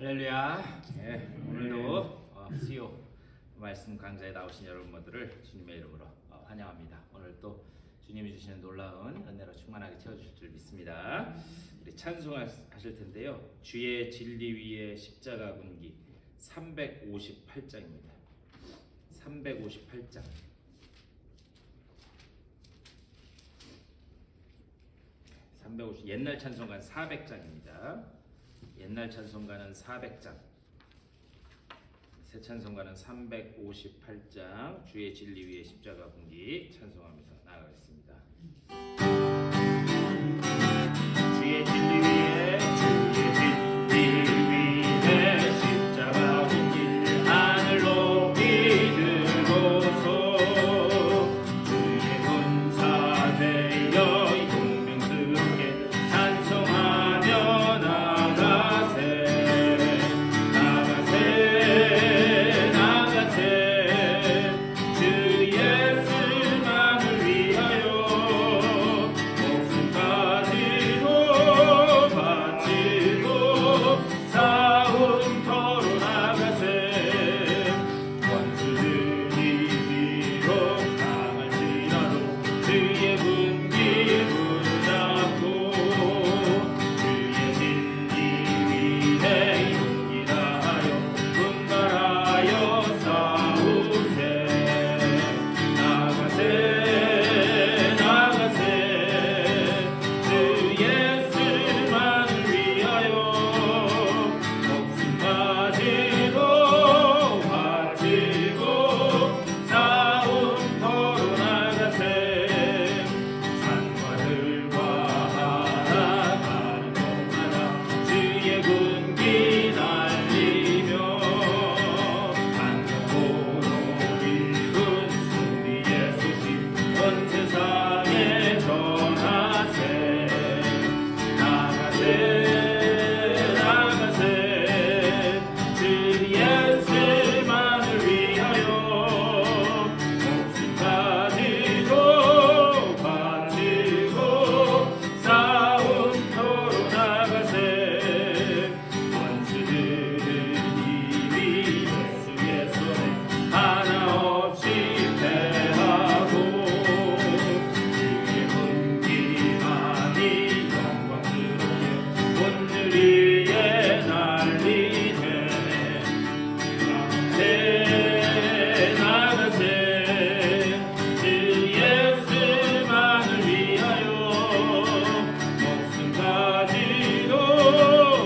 할렐루야. 오늘도 수요 말씀 강좌에 나오신 여러분들을 주님의 이름으로 환영합니다. 오늘 또 주님이 주시는 놀라운 은혜로 충만하게 채워주실 줄 믿습니다. 우리 찬송하실 텐데요. 주의 진리 위에 십자가 군기 358장입니다. 358장. 옛날 찬송가는 400장입니다. 옛날 찬송가는 400장, 새 찬송가는 358장, 주의 진리 위에 십자가 군기 찬송하면서 나아가겠습니다. 주의 진리 위에 십자가 군기 하늘 높이 들고서 주의 군사 되어 용맹스럽게 찬송하며 나가세 주 예수만을 위하여 목숨까지 바치고 싸움터로 나가세 원수들이 비록 강할지라도 주의 군기 붙잡고 주의 진리 위에 용기 다하여 분발하여 싸우세 나가세 주 예수만을 위하여 목숨 가지고 바치고 싸움터로 나가세 산과 들과 하나가는 곳마다 주의 군기 날리며 반석으로 이룬 승리의 소식 온 세상에 전하세 나가세 주 예수만을 위하여 목숨 가지고 바치고 싸움터로 나가세 원수들은 이미 예수의 손에 하나 없이 패하고 주의 군기만이 영광스럽게 오늘 위에 날리네 나가세 주 예수만을 위하여 목숨 가지고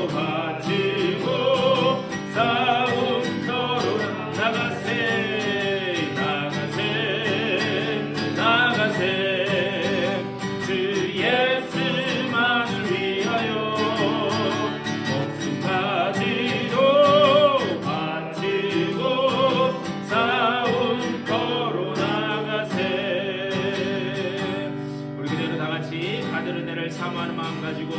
바치고 싸움터로 나가세 주 예수만을 위하여 목숨 가지고 바치고 싸움터로 나가세. 우리 그대로 다 같이 받은 은혜를 사모하는 마음 가지고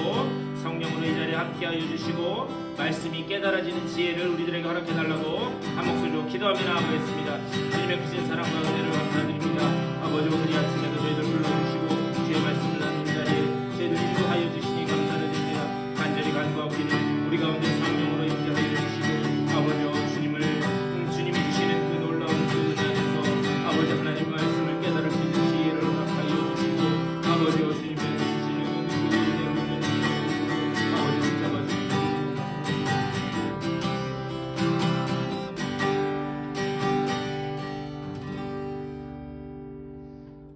성령으로 이 자리에 함께하여 주시고 말씀이 깨달아지는 지혜를 우리들에게 허락해 달라고 한 목소리로 기도하며 나아가겠습니다. 주님의 크신 사랑과 은혜를 감사드립니다. 아버지 오늘 이 아침에도 저희들 불러주시고 주의 말씀을 나누는 자리에 저희들 인도하여 주시니 감사를 드립니다. 간절히 간구하고 있는 우리 가운데 성령으로 임재하여 주시고 아버지 주님이 주시는 그 놀라운 그 은혜 안에서 아버지 하나님 말씀을 깨달을 수 있는 지혜를 허락하여 주시고 아버지 주님의 주시는 그 은혜 아버지 붙잡아 주시고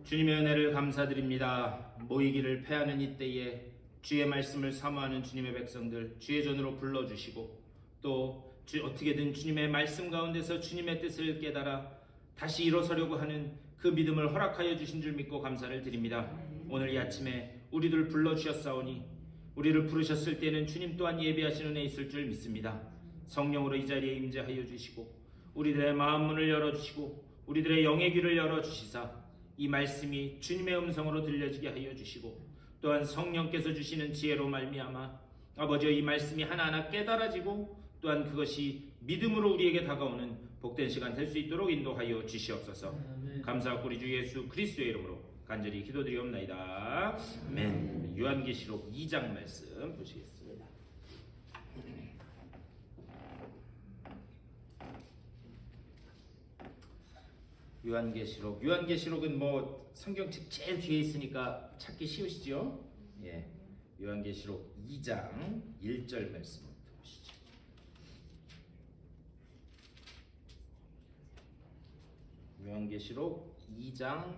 주님의 은혜를 감사드립니다. 모이기를 패하는 이때에 주의 말씀을 사모하는 주님의 백성들 주의 전으로 불러주시고 또 어떻게든 주님의 말씀 가운데서 주님의 뜻을 깨달아 다시 일어서려고 하는 그 믿음을 허락하여 주신 줄 믿고 감사를 드립니다. 오늘 이 아침에 우리를 불러주셨사오니 우리를 부르셨을 때는 주님 또한 예비하신 은혜 있을 줄 믿습니다. 성령으로 이 자리에 임재하여 주시고 우리들의 마음 문을 열어주시고 우리들의 영의 귀를 열어주시사 이 말씀이 주님의 음성으로 들려지게 하여 주시고 또한 성령께서 주시는 지혜로 말미암아 아버지의 이 말씀이 하나하나 깨달아지고 또한 그것이 믿음으로 우리에게 다가오는 복된 시간 될 수 있도록 인도하여 주시옵소서. 감사하고 우리 주 예수 그리스도의 이름으로 간절히 기도드리옵나이다. 아멘. 요한계시록 2장 말씀 보시겠습니다. 요한계시록은 뭐 성경책 제일 뒤에 있으니까 찾기 쉬우시죠? 예. 요한계시록 2장 1절 말씀부터 보시죠. 요한계시록 2장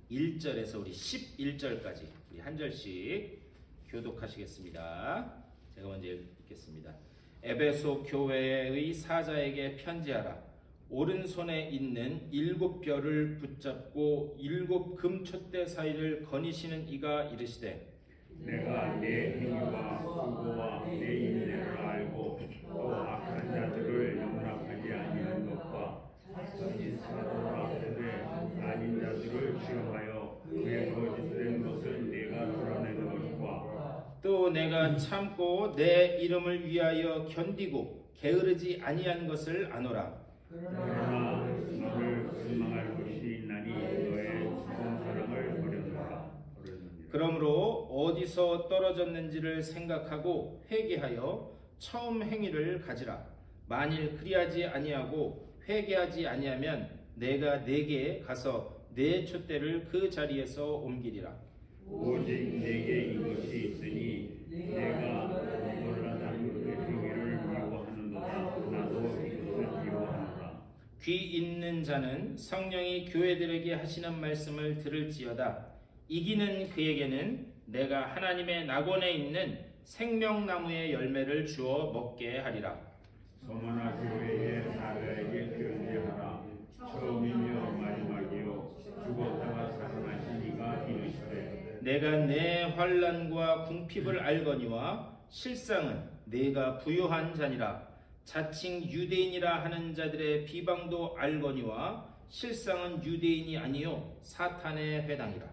1절에서 우리 11절까지 우리 한 절씩 교독하시겠습니다. 제가 먼저 읽겠습니다. 에베소 교회의 사자에게 편지하라. 오른손에 있는 7별을 붙잡고 7 금촛대 사이를 거니시는 이가 이르시되 내가 내 행위와 수고와 내 인내를 알고 또 악한 자들을 용납하지 아니한 것과 선진 사도라 하되 아닌 자들을 시험하여 그의 거짓된 것을 내가 드러내는 것과 또 내가 참고 내 이름을 위하여 견디고 게으르지 아니한 것을 아노라. 그러나 너를 원망할 것이 있나니 너의 좋은 사랑을 버렸노라. 그러므로 어디서 떨어졌는지를 생각하고 회개하여 처음 행위를 가지라. 만일 그리하지 아니하고 회개하지 아니하면 내가 네게 가서 네 촛대를 그 자리에서 옮기리라. 오직 내게 이것이 있으니 내가 놀라는 그 행위를 미워하는도다. 나도 이것을 미워하노라. 귀 있는 자는 성령이 교회들에게 하시는 말씀을 들을지어다. 이기는 그에게는 내가 하나님의 낙원에 있는 생명나무의 열매를 주어 먹게 하리라. 서머나 교회의 사자에게 편지하라. 처음이며 마지막이요 죽었다가 살아나신 이가 이르시되 내가 내 환난과 궁핍을 알거니와 실상은 내가 부요한 자니라. 자칭 유대인이라 하는 자들의 비방도 알거니와 실상은 유대인이 아니요 사탄의 회당이라.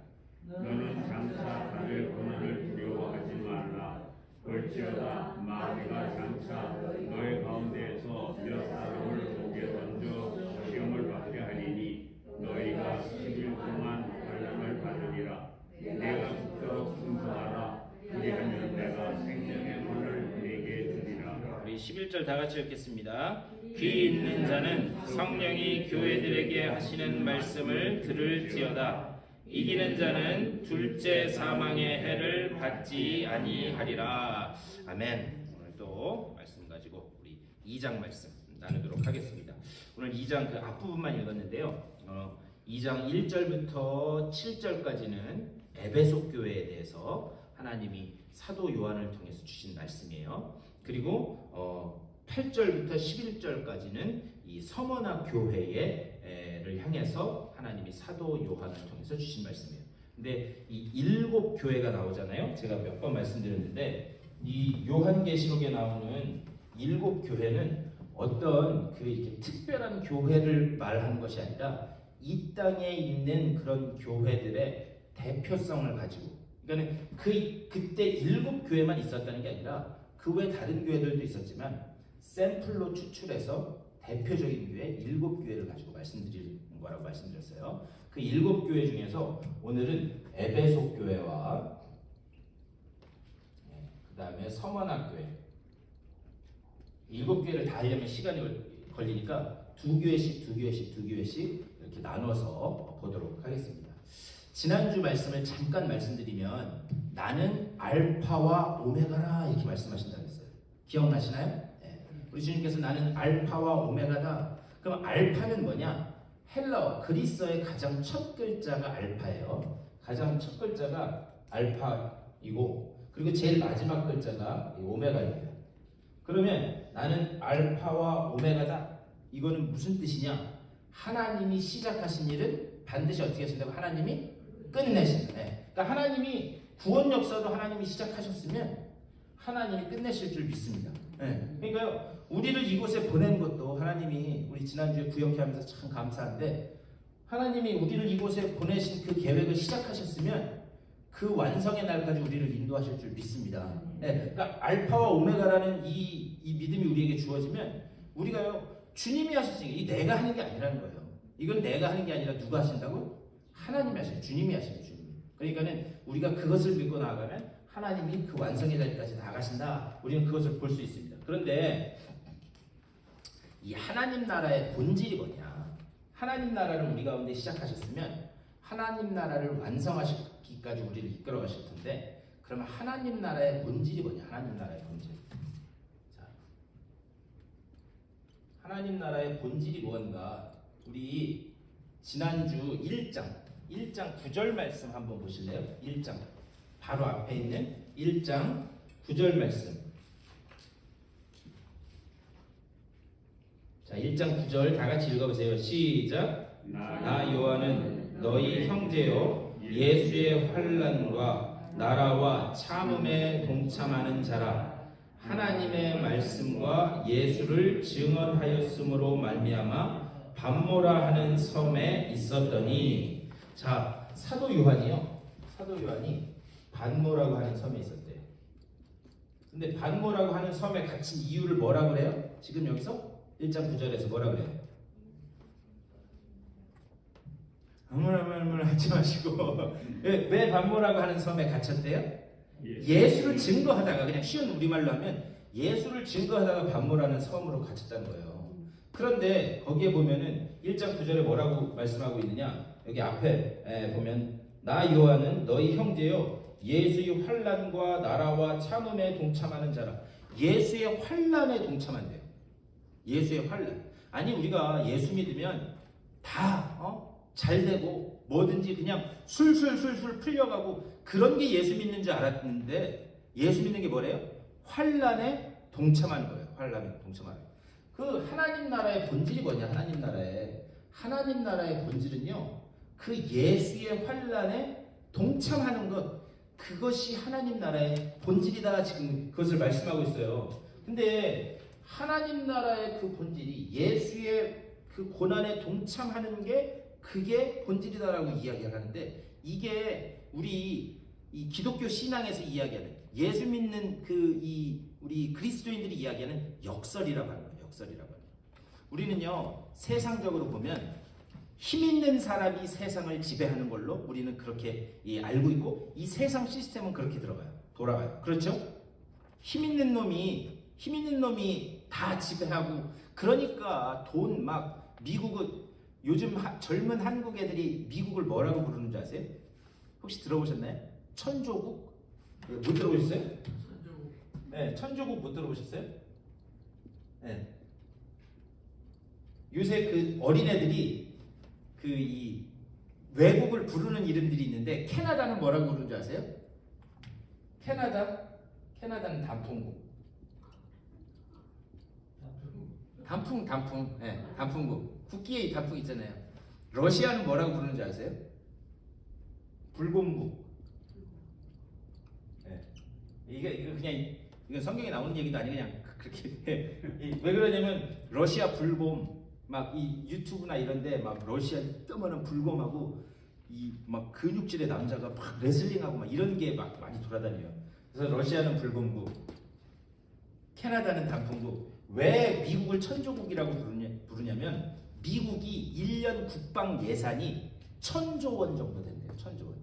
너는 장차 다를 고난을 두려워하지 말라. 볼지어다 마귀가 장차 너의 가운데에서 몇 사람을 목에 던져 시험을 받게 하리니 너희가 10일 동안 환난을 받으리라. 내가 죽도록 순종하라. 그리하면 내가 생명의 문을 내게 주리라. 우리 11절 다 같이 읽겠습니다. 귀 있는 자는 성령이 교회들에게 하시는 말씀을 들을지어다. 이기는 자는 둘째 사망의 해를 받지 아니하리라. 아멘. 오늘 또 말씀 가지고 우리 2장 말씀 나누도록 하겠습니다. 오늘 2장 그 앞부분만 읽었는데요. 2장 1절부터 7절까지는 에베소 교회에 대해서 하나님이 사도 요한을 통해서 주신 말씀이에요. 그리고 8절부터 11절까지는 이 서머나 교회를 향해서 하나님이 사도 요한을 통해서 주신 말씀이에요. 근데 이 7 교회가 나오잖아요. 제가 몇 번 말씀드렸는데 이 요한계시록에 나오는 7 교회는 어떤 그 이렇게 특별한 교회를 말하는 것이 아니라 이 땅에 있는 그런 교회들의 대표성을 가지고, 그러니까 그때 7 교회만 있었다는 게 아니라 그 외 다른 교회들도 있었지만 샘플로 추출해서 대표적인 교회 7 교회를 가지고 말씀드리는 거라고 말씀드렸어요. 그 7 교회 중에서 오늘은 에베소 교회와 그 다음에 서머나 교회 7 교회를 다 하려면 시간이 걸리니까 2교회씩 이렇게 나눠서 보도록 하겠습니다. 지난주 말씀을 잠깐 말씀드리면 나는 알파와 오메가라 이렇게 말씀하신다고 했어요. 기억나시나요? 우리 주님께서 나는 알파와 오메가다. 그럼 알파는 뭐냐? 헬라어 그리스어의 가장 첫 글자가 알파예요. 가장 첫 글자가 알파이고 그리고 제일 마지막 글자가 오메가입니다. 그러면 나는 알파와 오메가다. 이거는 무슨 뜻이냐? 하나님이 시작하신 일은 반드시 어떻게 하신다고? 하나님이 끝내신다. 그러니까 하나님이 구원 역사도 하나님이 시작하셨으면 하나님이 끝내실 줄 믿습니다. 그러니까요. 우리를 이곳에 보낸 것도 하나님이 우리 지난주에 구역회 하면서 참 감사한데 하나님이 우리를 이곳에 보내신 그 계획을 시작하셨으면 그 완성의 날까지 우리를 인도하실 줄 믿습니다. 그러니까 알파와 오메가라는 이 믿음이 우리에게 주어지면 우리가요 주님이 하셨으니까 이 내가 하는 게 아니라는 거예요. 이건 내가 하는 게 아니라 누가 하신다고? 하나님이 하셔요. 주님이 하셔요. 주님. 그러니까는 우리가 그것을 믿고 나아가면 하나님이 그 완성의 자리까지 나가신다. 우리는 그것을 볼 수 있습니다. 그런데 이 하나님 나라의 본질이 뭐냐? 하나님 나라를 우리 가운데 시작하셨으면 하나님 나라를 완성하시기까지 우리를 이끌어 가실 텐데, 그러면 하나님 나라의 본질이 뭐냐? 하나님 나라의 본질. 자, 하나님 나라의 본질이 뭔가? 우리 지난주 1장 9절 말씀 한번 보실래요? 1장 바로 앞에 있는 1장 9절 말씀. 자, 1장 9절 다 같이 읽어보세요. 시작. 나 요한은 너희 형제요 예수의 환난과 나라와 참음에 동참하는 자라. 하나님의 말씀과 예수를 증언하였으므로 말미암아 반모라 하는 섬에 있었더니. 자, 사도 요한이 반모라고 하는 섬에 있었대요. 근데 반모라고 하는 섬에 갇힌 이유를 뭐라고 그래요? 지금 여기서 1장 9절에서 뭐라 그래요? 아무나 말을 하지 마시고 왜 반모라고 하는 섬에 갇혔대요? 예수를 증거하다가, 그냥 쉬운 우리말로 하면 예수를 증거하다가 반모라는 섬으로 갇혔다는 거예요. 그런데 거기에 보면은 1장 9절에 뭐라고 말씀하고 있느냐? 여기 앞에 보면 나 요한은 너희 형제요 예수의 환난과 나라와 참음에 동참하는 자라. 예수의 환난에 동참한대요. 예수의 환난. 아니, 우리가 예수 믿으면 다 잘 되고 뭐든지 그냥 술술술술 풀려가고 그런 게 예수 믿는 줄 알았는데, 예수 믿는 게 뭐래요? 환난에 동참하는 거예요. 환난에 동참하는 거예요. 그 하나님 나라의 본질이 뭐냐? 하나님 나라의 본질은요, 그 예수의 환난에 동참하는 것, 그것이 하나님 나라의 본질이다. 지금 그것을 말씀하고 있어요. 근데 하나님 나라의 그 본질이 예수의 그 고난에 동참하는 게, 그게 본질이다라고 이야기를 하는데, 이게 우리 이 기독교 신앙에서 이야기하는, 예수 믿는 우리 그리스도인들이 이야기하는 역설이라고 하는 거예요. 역설이라고 하는 거예요. 우리는요, 세상적으로 보면 힘 있는 사람이 세상을 지배하는 걸로 우리는 그렇게 알고 있고, 이 세상 시스템은 그렇게 돌아가요. 그렇죠? 힘 있는 놈이 다 지배하고, 그러니까 돈 막, 미국은 요즘 젊은 한국 애들이 미국을 뭐라고 부르는 줄 아세요? 혹시 들어보셨나요? 천조국? 못 들어보셨어요? 네, 천조국 못 들어보셨어요? 네. 요새 그 어린애들이 이 외국을 부르는 이름들이 있는데, 캐나다는 뭐라고 부르는 줄 아세요? 캐나다는 단풍국. 단풍. 네, 단풍국. 국기에 단풍 있잖아요. 러시아는 뭐라고 부르는 줄 아세요? 불곰국. 네. 이거 그냥, 이건 성경에 나오는 얘기도 아니고 그냥 그렇게. 왜 그러냐면 러시아 불곰, 막 이 유튜브나 이런데 막 러시아 뜨면은 불곰하고 이 막 근육질의 남자가 막 레슬링하고 막 이런 게 막 많이 돌아다녀요. 그래서 러시아는 불곰국, 캐나다는 단풍국. 왜 미국을 천조국이라고 부르냐면 미국이 1년 국방 예산이 1,000조 원 정도 된대요. 1,000조 원.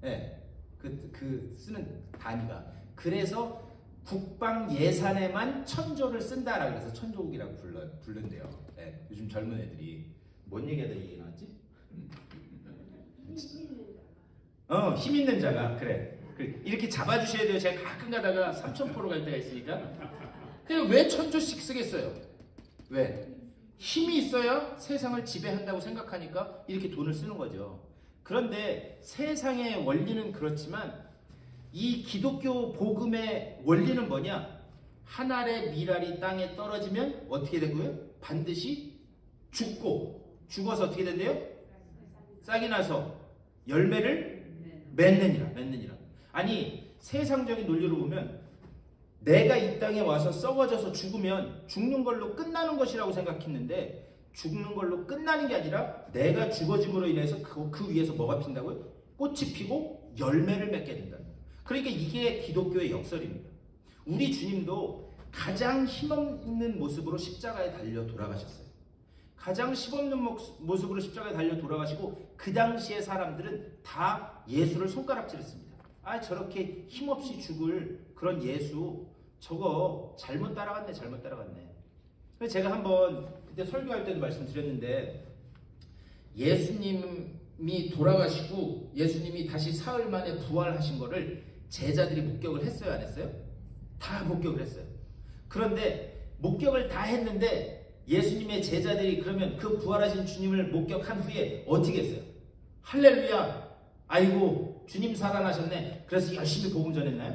네, 그 쓰는 단위가. 그래서 국방 예산에만 1,000조를 쓴다라고 해서 천조국이라고 부른대요. 네, 요즘 젊은 애들이. 뭔 얘기하다 얘기 나왔지? 힘 있는 자가. 그래. 이렇게 잡아주셔야 돼요. 제가 가끔 가다가 삼천포로 갈 때가 있으니까. 왜 1,000조씩 쓰겠어요? 왜? 힘이 있어야 세상을 지배한다고 생각하니까 이렇게 돈을 쓰는 거죠. 그런데 세상의 원리는 그렇지만 이 기독교 복음의 원리는 뭐냐? 한 알의 밀알이 땅에 떨어지면 어떻게 되고요? 반드시 죽어서 어떻게 된대요? 싹이 나서 열매를 맺느니라. 아니, 세상적인 논리로 보면 내가 이 땅에 와서 썩어져서 죽는 걸로 끝나는 것이라고 생각했는데, 죽는 걸로 끝나는 게 아니라 내가 죽어짐으로 인해서 그 위에서 뭐가 핀다고요? 꽃이 피고 열매를 맺게 된다는 거예요. 그러니까 이게 기독교의 역설입니다. 우리 주님도 가장 힘없는 모습으로 십자가에 달려 돌아가셨어요. 가장 힘없는 모습으로 십자가에 달려 돌아가시고, 그 당시의 사람들은 다 예수를 손가락질했습니다. 저렇게 힘없이 죽을 그런 예수, 저거 잘못 따라갔네. 그래서 제가 한번 그때 설교할 때도 말씀드렸는데, 예수님이 돌아가시고 예수님이 다시 사흘 만에 부활하신 거를 제자들이 목격을 했어요, 안 했어요? 다 목격을 했어요. 그런데 목격을 다 했는데 예수님의 제자들이 그러면 그 부활하신 주님을 목격한 후에 어떻게 했어요? 할렐루야, 아이고 주님 살아나셨네, 그래서 열심히 복음 전했나요?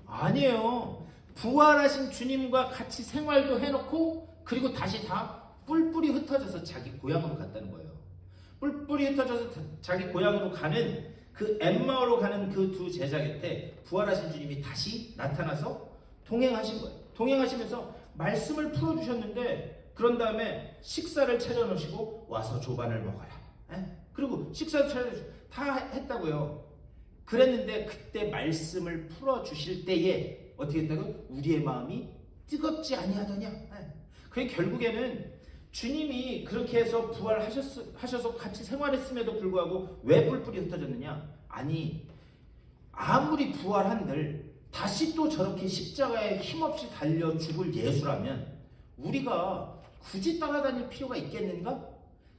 아니에요. 부활하신 주님과 같이 생활도 해놓고 그리고 다시 다 뿔뿔이 흩어져서 자기 고향으로 갔다는 거예요. 뿔뿔이 흩어져서 자기 고향으로 가는 그 엠마오로 가는 그 두 제자 곁에 부활하신 주님이 다시 나타나서 동행하신 거예요. 동행하시면서 말씀을 풀어주셨는데 그런 다음에 식사를 차려놓으시고 와서 조반을 먹어라. 그리고 식사를 차려주시고 다 했다고요. 그랬는데 그때 말씀을 풀어주실 때에 어떻게 했다고? 우리의 마음이 뜨겁지 아니하더냐. 그게 결국에는 주님이 그렇게 해서 부활하셔서 같이 생활했음에도 불구하고 왜 뿔뿔이 흩어졌느냐? 아니, 아무리 부활한들 다시 또 저렇게 십자가에 힘없이 달려 죽을 예수라면 우리가 굳이 따라다닐 필요가 있겠는가?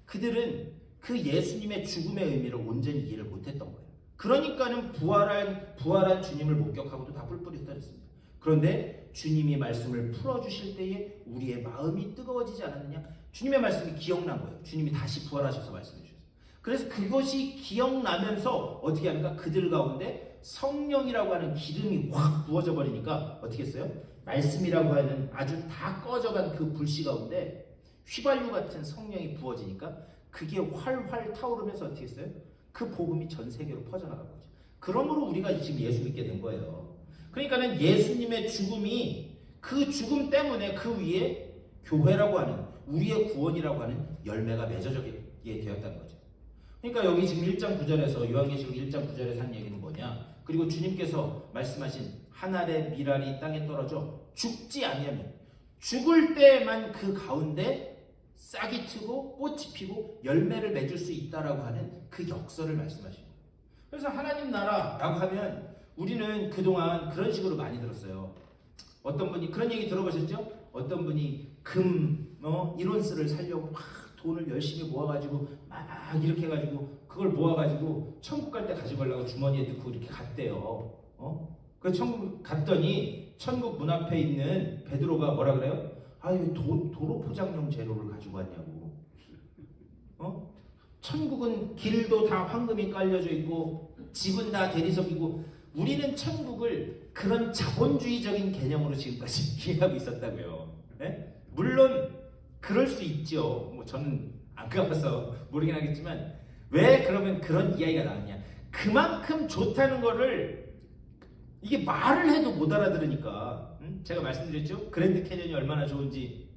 그들은 그 예수님의 죽음의 의미를 온전히 이해를 못했던 거예요. 그러니까는 부활한 주님을 목격하고도 다 뿔뿔이 흩어졌습니다. 그런데 주님이 말씀을 풀어주실 때에 우리의 마음이 뜨거워지지 않았느냐? 주님의 말씀이 기억난 거예요. 주님이 다시 부활하셔서 말씀해 주셨어요. 그래서 그것이 기억나면서 어떻게 하는가? 그들 가운데 성령이라고 하는 기름이 확 부어져 버리니까 어떻게 했어요? 말씀이라고 하는 아주 다 꺼져간 그 불씨 가운데 휘발유 같은 성령이 부어지니까 그게 활활 타오르면서 어떻게 했어요? 그 복음이 전 세계로 퍼져나간 거죠. 그러므로 우리가 지금 예수 믿게 된 거예요. 그러니까는 예수님의 죽음이 그 죽음 때문에 그 위에 교회라고 하는 우리의 구원이라고 하는 열매가 맺어지게 되었다는 거죠. 그러니까 여기 지금 1장 9절에서 요한계시록 1장 9절에서 한 얘기는 뭐냐? 그리고 주님께서 말씀하신 한 알의 밀알이 땅에 떨어져 죽지 아니하면 죽을 때만 그 가운데 싹이 트고 꽃이 피고 열매를 맺을 수 있다라고 하는 그 역설을 말씀하신 거예요. 그래서 하나님 나라라고 하면 우리는 그동안 그런 식으로 많이 들었어요. 어떤 분이 그런 얘기 들어보셨죠? 어떤 분이 이론스를 살려고 막 돈을 열심히 모아가지고 막 이렇게 해가지고 그걸 모아가지고 천국 갈 때 가지고 가려고 주머니에 넣고 이렇게 갔대요. 그 천국 갔더니 천국 문 앞에 있는 베드로가 뭐라 그래요? 도로 포장용 재료를 가지고 왔냐고. 천국은 길도 다 황금이 깔려져 있고 집은 다 대리석이고 우리는 천국을 그런 자본주의적인 개념으로 지금까지 이해하고 있었다고요. 네? 물론 그럴 수 있죠. 뭐 저는 안 가봐서 모르긴 하겠지만 왜 그러면 그런 이야기가 나왔냐? 그만큼 좋다는 거를 이게 말을 해도 못 알아들으니까. 제가 말씀드렸죠? 그랜드 캐년이 얼마나 좋은지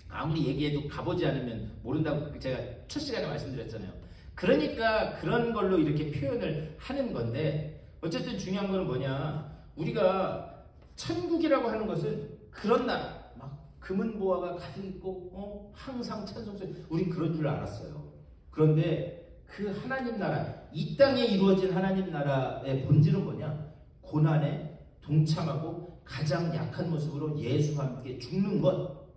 아무리 얘기해도 가보지 않으면 모른다고 제가 첫 시간에 말씀드렸잖아요. 그러니까 그런 걸로 이렇게 표현을 하는 건데 어쨌든 중요한 거는 뭐냐? 우리가 천국이라고 하는 것은 그런 나라, 막 금은보화가 가득 있고 항상 찬송소리, 우린 그런 줄 알았어요. 그런데 그 하나님 나라, 이 땅에 이루어진 하나님 나라의 본질은 뭐냐? 고난에 동참하고 가장 약한 모습으로 예수와 함께 죽는 것,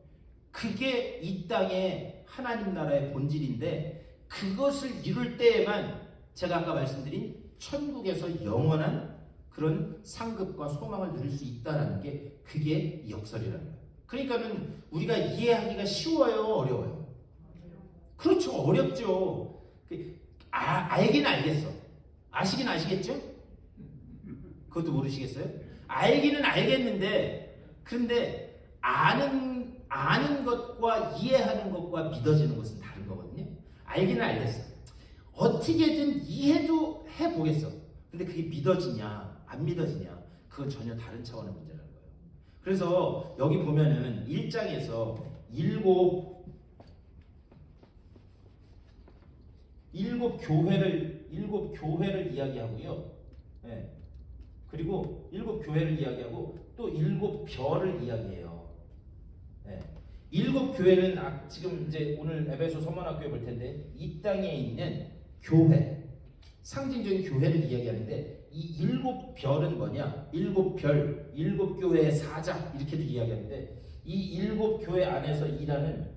그게 이 땅의 하나님 나라의 본질인데 그것을 이룰 때에만 제가 아까 말씀드린 천국에서 영원한 그런 상급과 소망을 누릴 수 있다는 게 그게 역설이라는 거예요. 그러니까는 우리가 이해하기가 쉬워요, 어려워요? 그렇죠, 어렵죠. 알긴 알겠어. 아시긴 아시겠죠? 그것도 모르시겠어요? 알기는 알겠는데 그런데 아는 것과 이해하는 것과 믿어지는 것은 다른 거거든요. 알기는 알겠어. 어떻게든 이해도 해보겠어. 근데 그게 믿어지냐 안 믿어지냐 그건 전혀 다른 차원의 문제라는 거예요. 그래서 여기 보면은 1장에서 일곱 교회를 이야기하고요. 네. 그리고 7교회를 이야기하고 또 7별을 이야기해요. 네. 7교회는 지금 이제 오늘 에베소 서문학교에 볼 텐데 이 땅에 있는 교회, 상징적인 교회를 이야기하는데 이 7별은 뭐냐? 7별, 7교회의 사자 이렇게도 이야기하는데 이 7교회 안에서 일하는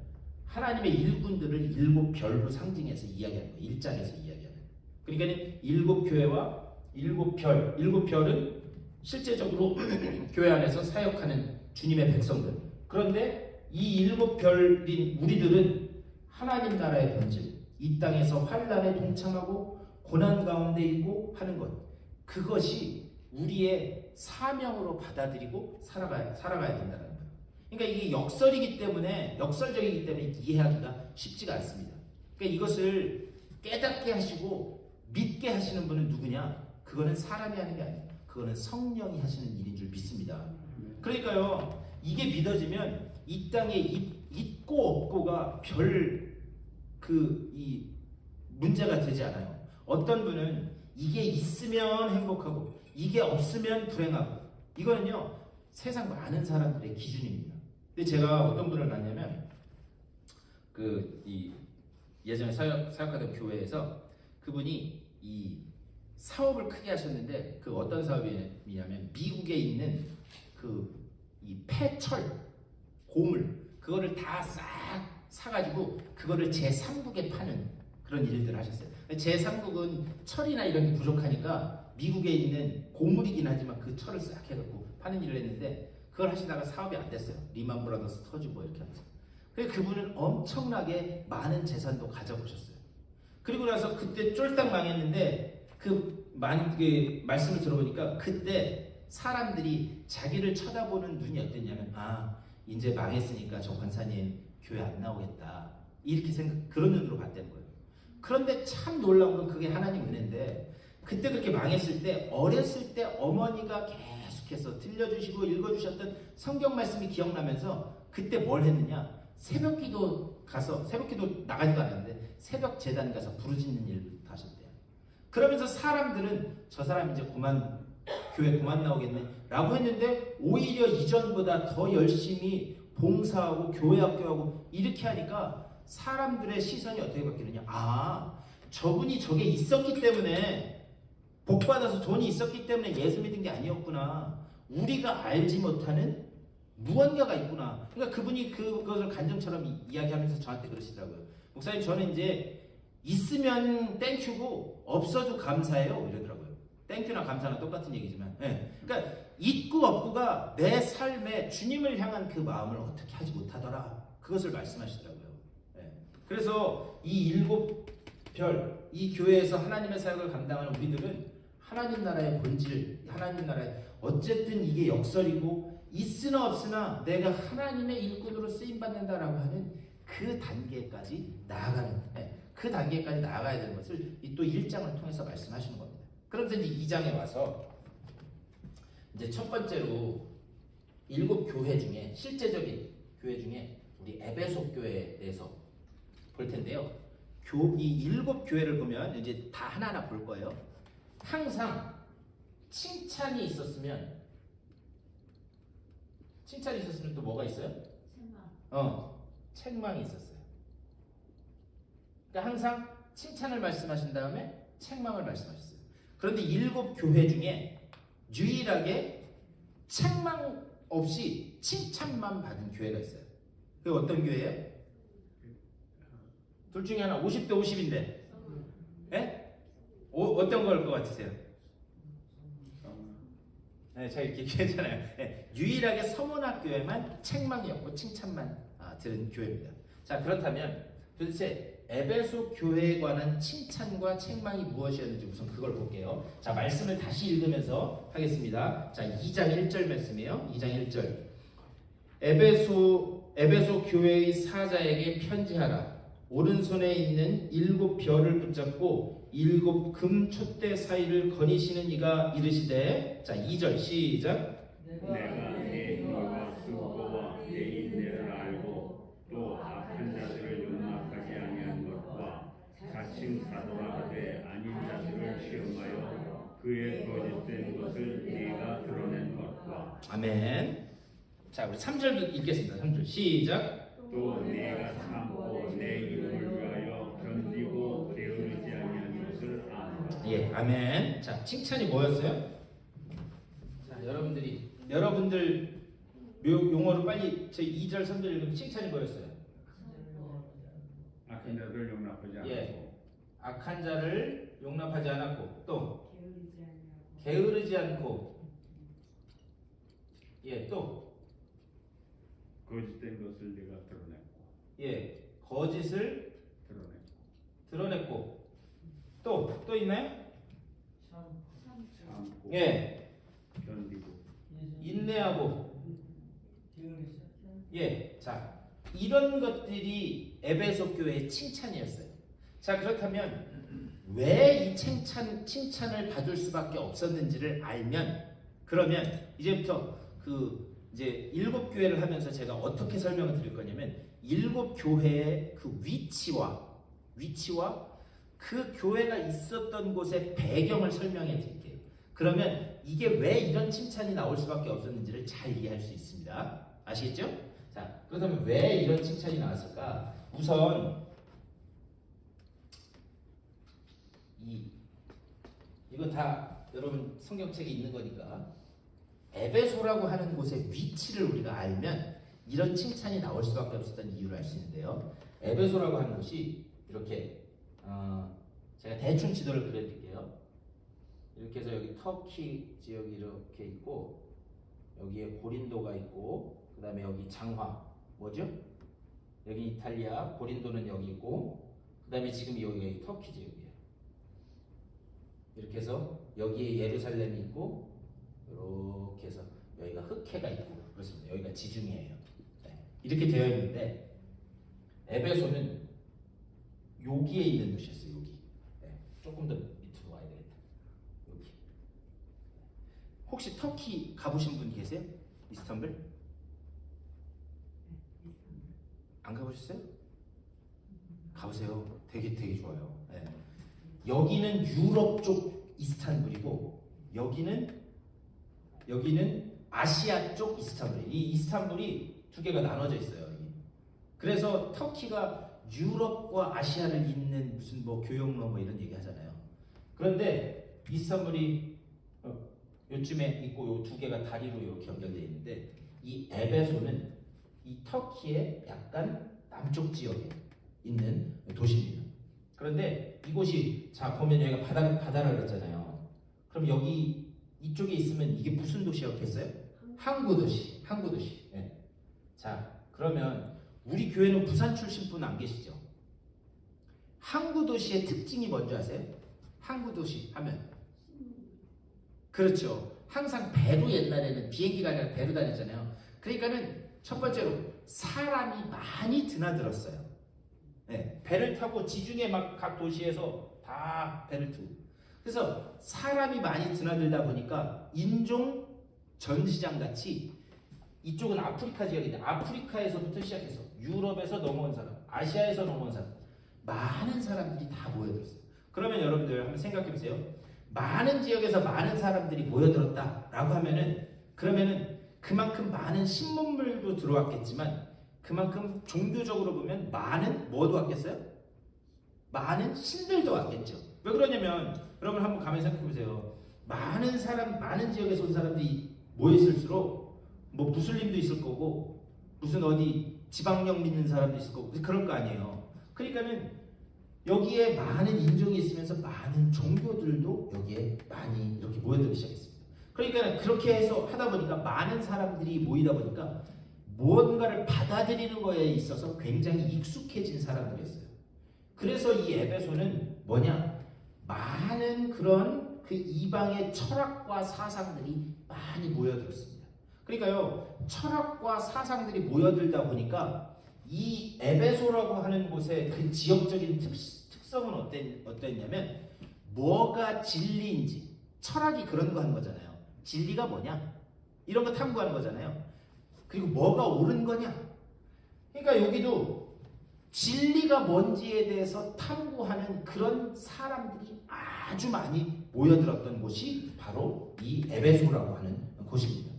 하나님의 일꾼들을 일곱 별로 상징해서 이야기하는 거예요. 1장에서 이야기하는. 그러니까 일곱 교회와 일곱 별, 일곱 별은 실제적으로 교회 안에서 사역하는 주님의 백성들. 그런데 이 일곱 별인 우리들은 하나님 나라의 본질, 이 땅에서 환난에 동참하고 고난 가운데 있고 하는 것, 그것이 우리의 사명으로 받아들이고 살아가야 된다는 거예요. 그러니까 이게 역설적이기 때문에 이해하기가 쉽지가 않습니다. 그러니까 이것을 깨닫게 하시고 믿게 하시는 분은 누구냐? 그거는 사람이 하는 게 아니에요. 그거는 성령이 하시는 일인 줄 믿습니다. 그러니까요, 이게 믿어지면 이 땅에 있고 없고가 이 문제가 되지 않아요. 어떤 분은 이게 있으면 행복하고 이게 없으면 불행하고, 이거는요 세상 많은 사람들의 기준입니다. 근데 제가 어떤 분을 만나면 예전에 사역하던 교회에서 그분이 이 사업을 크게 하셨는데, 그 어떤 사업이냐면 미국에 있는 이 폐철 고물, 그거를 다 싹 사가지고 그거를 제3국에 파는 그런 일들을 하셨어요. 제3국은 철이나 이런 게 부족하니까 미국에 있는 고물이긴 하지만 그 철을 싹 해갖고 파는 일을 했는데, 그걸 하시다가 사업이 안 됐어요. 리만 브라더스 터지고 이렇게 하면서. 그래서 그분은 엄청나게 많은 재산도 가져보셨어요. 그리고 나서 그때 쫄딱 망했는데, 말씀을 들어보니까 그때 사람들이 자기를 쳐다보는 눈이 어땠냐면, 이제 망했으니까 저 권사님 교회 안 나오겠다, 이렇게 그런 눈으로 봤다는 거예요. 그런데 참 놀라운 건 그게 하나님 은혜인데, 그때 그렇게 망했을 때 어렸을 때 어머니가 계속해서 들려주시고 읽어주셨던 성경 말씀이 기억나면서 그때 뭘 했느냐, 새벽기도 나가지도 않았는데 새벽 재단 가서 부르짖는 일부터 하셨대요. 그러면서 사람들은 저 사람 이제 교회 그만 나오겠네 라고 했는데, 오히려 이전보다 더 열심히 봉사하고 교회 학교하고 이렇게 하니까 사람들의 시선이 어떻게 바뀌느냐, 저분이 저게 있었기 때문에, 복받아서 돈이 있었기 때문에 예수 믿은 게 아니었구나, 우리가 알지 못하는 무언가가 있구나. 그러니까 그분이 그것을 간증처럼 이야기하면서 저한테 그러시더라고요. 목사님, 저는 이제 있으면 땡큐고 없어도 감사해요, 이러더라고요. 땡큐나 감사나 똑같은 얘기지만, 그러니까 있고 없고가 내 삶에 주님을 향한 그 마음을 어떻게 하지 못하더라, 그것을 말씀하시더라고요. 그래서 이 일곱 별, 이 교회에서 하나님의 사역을 감당하는 우리들은 하나님 나라의 본질, 하나님 나라의, 어쨌든 이게 역설이고 있으나 없으나 내가 하나님의 일꾼으로 쓰임받는다라고 하는 그 단계까지 나아가는, 그 단계까지 나아가야 되는 것을 또 1장을 통해서 말씀하시는 겁니다. 그러면서 이제 2장에 와서 이제 첫 번째로 일곱 교회 중에, 실제적인 교회 중에 우리 에베소 교회에 대해서 볼 텐데요. 이 일곱 교회를 보면 이제 다 하나하나 볼 거예요. 항상 칭찬이 있었으면 또 뭐가 있어요? 책망이 있었어요. 그러니까 항상 칭찬을 말씀하신 다음에 책망을 말씀하셨어요. 그런데 일곱 교회 중에 유일하게 책망 없이 칭찬만 받은 교회가 있어요. 그게 어떤 교회예요? 둘 중에 하나. 50대 50인데 어떤 걸 것 같으세요? 제가 이렇게 얘기했잖아요. 유일하게 서문학교에만 책망이 없고 칭찬만 들은 교회입니다. 자, 그렇다면 도대체 에베소 교회에 관한 칭찬과 책망이 무엇이었는지 우선 그걸 볼게요. 자, 말씀을 다시 읽으면서 하겠습니다. 자, 2장 1절 말씀이에요. 2장 1절. 에베소 교회의 사자에게 편지하라. 오른손에 있는 일곱 별을 붙잡고 일곱 금 촛대 사이를 거니시는 이가 이르시되, 자 2절 시작. 내가 내 힘과 수고와 내 인내를 알고 또 악한 자들을 용납하지 아니한 것과 자칭 사도라 하되 아닌 자들을 시험하여 그의 거짓된 것을 네가 드러낸 것과. 아멘. 자, 우리 3절 읽겠습니다. 3절 시작. 또 네가 참고 내 이름을 위하여 견디고 게으르지 아니한 것을 아노라. 예, 아멘. 자, 칭찬이 뭐였어요? 자, 여러분들 용어로 빨리 제 2절 3절 읽으면 칭찬이 뭐였어요? 악한 자를 용납하지 않았고 또 게으르지 아니하고 게으르지 않고 또 거짓된 것을 내가 드러냈고 거짓을 드러냈고 또 있나요? 참고 견디고 인내하고 자 이런 것들이 에베소 교회의 칭찬이었어요. 자 그렇다면 왜 이 칭찬을 받을 수밖에 없었는지를 알면 그러면 이제부터 이제 7교회를 하면서 제가 어떻게 설명을 드릴 거냐면 7교회의 그 위치와 그 교회가 있었던 곳의 배경을 설명해 드릴게요. 그러면 이게 왜 이런 칭찬이 나올 수밖에 없었는지를 잘 이해할 수 있습니다. 아시겠죠? 자, 그렇다면 왜 이런 칭찬이 나왔을까? 우선 이거 다 여러분 성경책에 있는 거니까 에베소라고 하는 곳의 위치를 우리가 알면 이런 칭찬이 나올 수밖에 없었던 이유를 알 수 있는데요. 에베소라고 하는 곳이 이렇게 제가 대충 지도를 그려드릴게요. 이렇게 해서 여기 터키 지역이 이렇게 있고 여기에 고린도가 있고 그 다음에 여기 장화 뭐죠? 여기 이탈리아 고린도는 여기 있고 그 다음에 지금 여기가 터키 지역이에요. 이렇게 해서 여기에 예루살렘이 있고 이렇게 해서 여기가 흑해가 있고 그렇습니다. 여기가 지중해예요. 이렇게 되어 있는데 에베소는 여기에 있는 도시였어요. 여기. 조금 더 밑으로 와야 되겠다. 여기. 혹시 터키 가보신 분 계세요? 이스탄불? 안 가보셨어요? 가보세요. 되게 좋아요. 여기는 유럽 쪽 이스탄불이고 여기는 아시아 쪽 이스탄불이에요. 이 이스탄불이 두 개가 나눠져 있어요. 여기. 그래서 터키가 유럽과 아시아를 잇는 무슨 뭐 교역로 뭐 이런 얘기 하잖아요. 그런데 이스탄불이 요쯤에 있고 요 두 개가 다리로 이렇게 연결되어 있는데 이 에베소는 이 터키의 약간 남쪽 지역에 있는 도시입니다. 그런데 이곳이 자 보면 여기가 바다라 그랬잖아요. 그럼 여기 이쪽에 있으면 이게 무슨 도시였겠어요? 항구 도시. 자 그러면 우리 교회는 부산 출신 분 안 계시죠? 항구 도시의 특징이 뭔지 아세요? 항구 도시 하면 그렇죠. 항상 배로 옛날에는 비행기가 아니라 배로 다녔잖아요. 그러니까는 첫 번째로 사람이 많이 드나들었어요. 배를 타고 지중해 막 각 도시에서 다 배를 타고 그래서 사람이 많이 드나들다 보니까 인종 전시장 같이 이쪽은 아프리카 지역인데 아프리카에서부터 시작해서 유럽에서 넘어온 사람, 아시아에서 넘어온 사람 많은 사람들이 다 모여들었어요. 그러면 여러분들 한번 생각해 보세요. 많은 지역에서 많은 사람들이 모여들었다라고 하면은 그러면은 그만큼 많은 신문물도 들어왔겠지만 그만큼 종교적으로 보면 많은 뭐도 왔겠어요? 많은 신들도 왔겠죠. 왜 그러냐면 여러분 한번 가만히 생각해 보세요. 많은 지역에서 온 사람들이 모였을수록 뭐 무슬림도 있을 거고 무슨 어디 지방령 믿는 사람도 있을 거고 그럴 거 아니에요. 그러니까는 여기에 많은 인종이 있으면서 많은 종교들도 여기에 많이 이렇게 모여들기 시작했습니다. 그러니까 그렇게 해서 하다 보니까 많은 사람들이 모이다 보니까 무언가를 받아들이는 거에 있어서 굉장히 익숙해진 사람들이었어요. 그래서 이 에베소는 뭐냐? 많은 그런 그 이방의 철학과 사상들이 많이 모여들었습니다. 그러니까요, 철학과 사상들이 모여들다 보니까 이 에베소라고 하는 곳의 그 지역적인 특성은 어땠냐면 뭐가 진리인지 철학이 그런 거 하는 거잖아요. 진리가 뭐냐? 이런 거 탐구하는 거잖아요. 그리고 뭐가 옳은 거냐? 그러니까 여기도 진리가 뭔지에 대해서 탐구하는 그런 사람들이 아주 많이 모여들었던 곳이 바로 이 에베소라고 하는 곳입니다.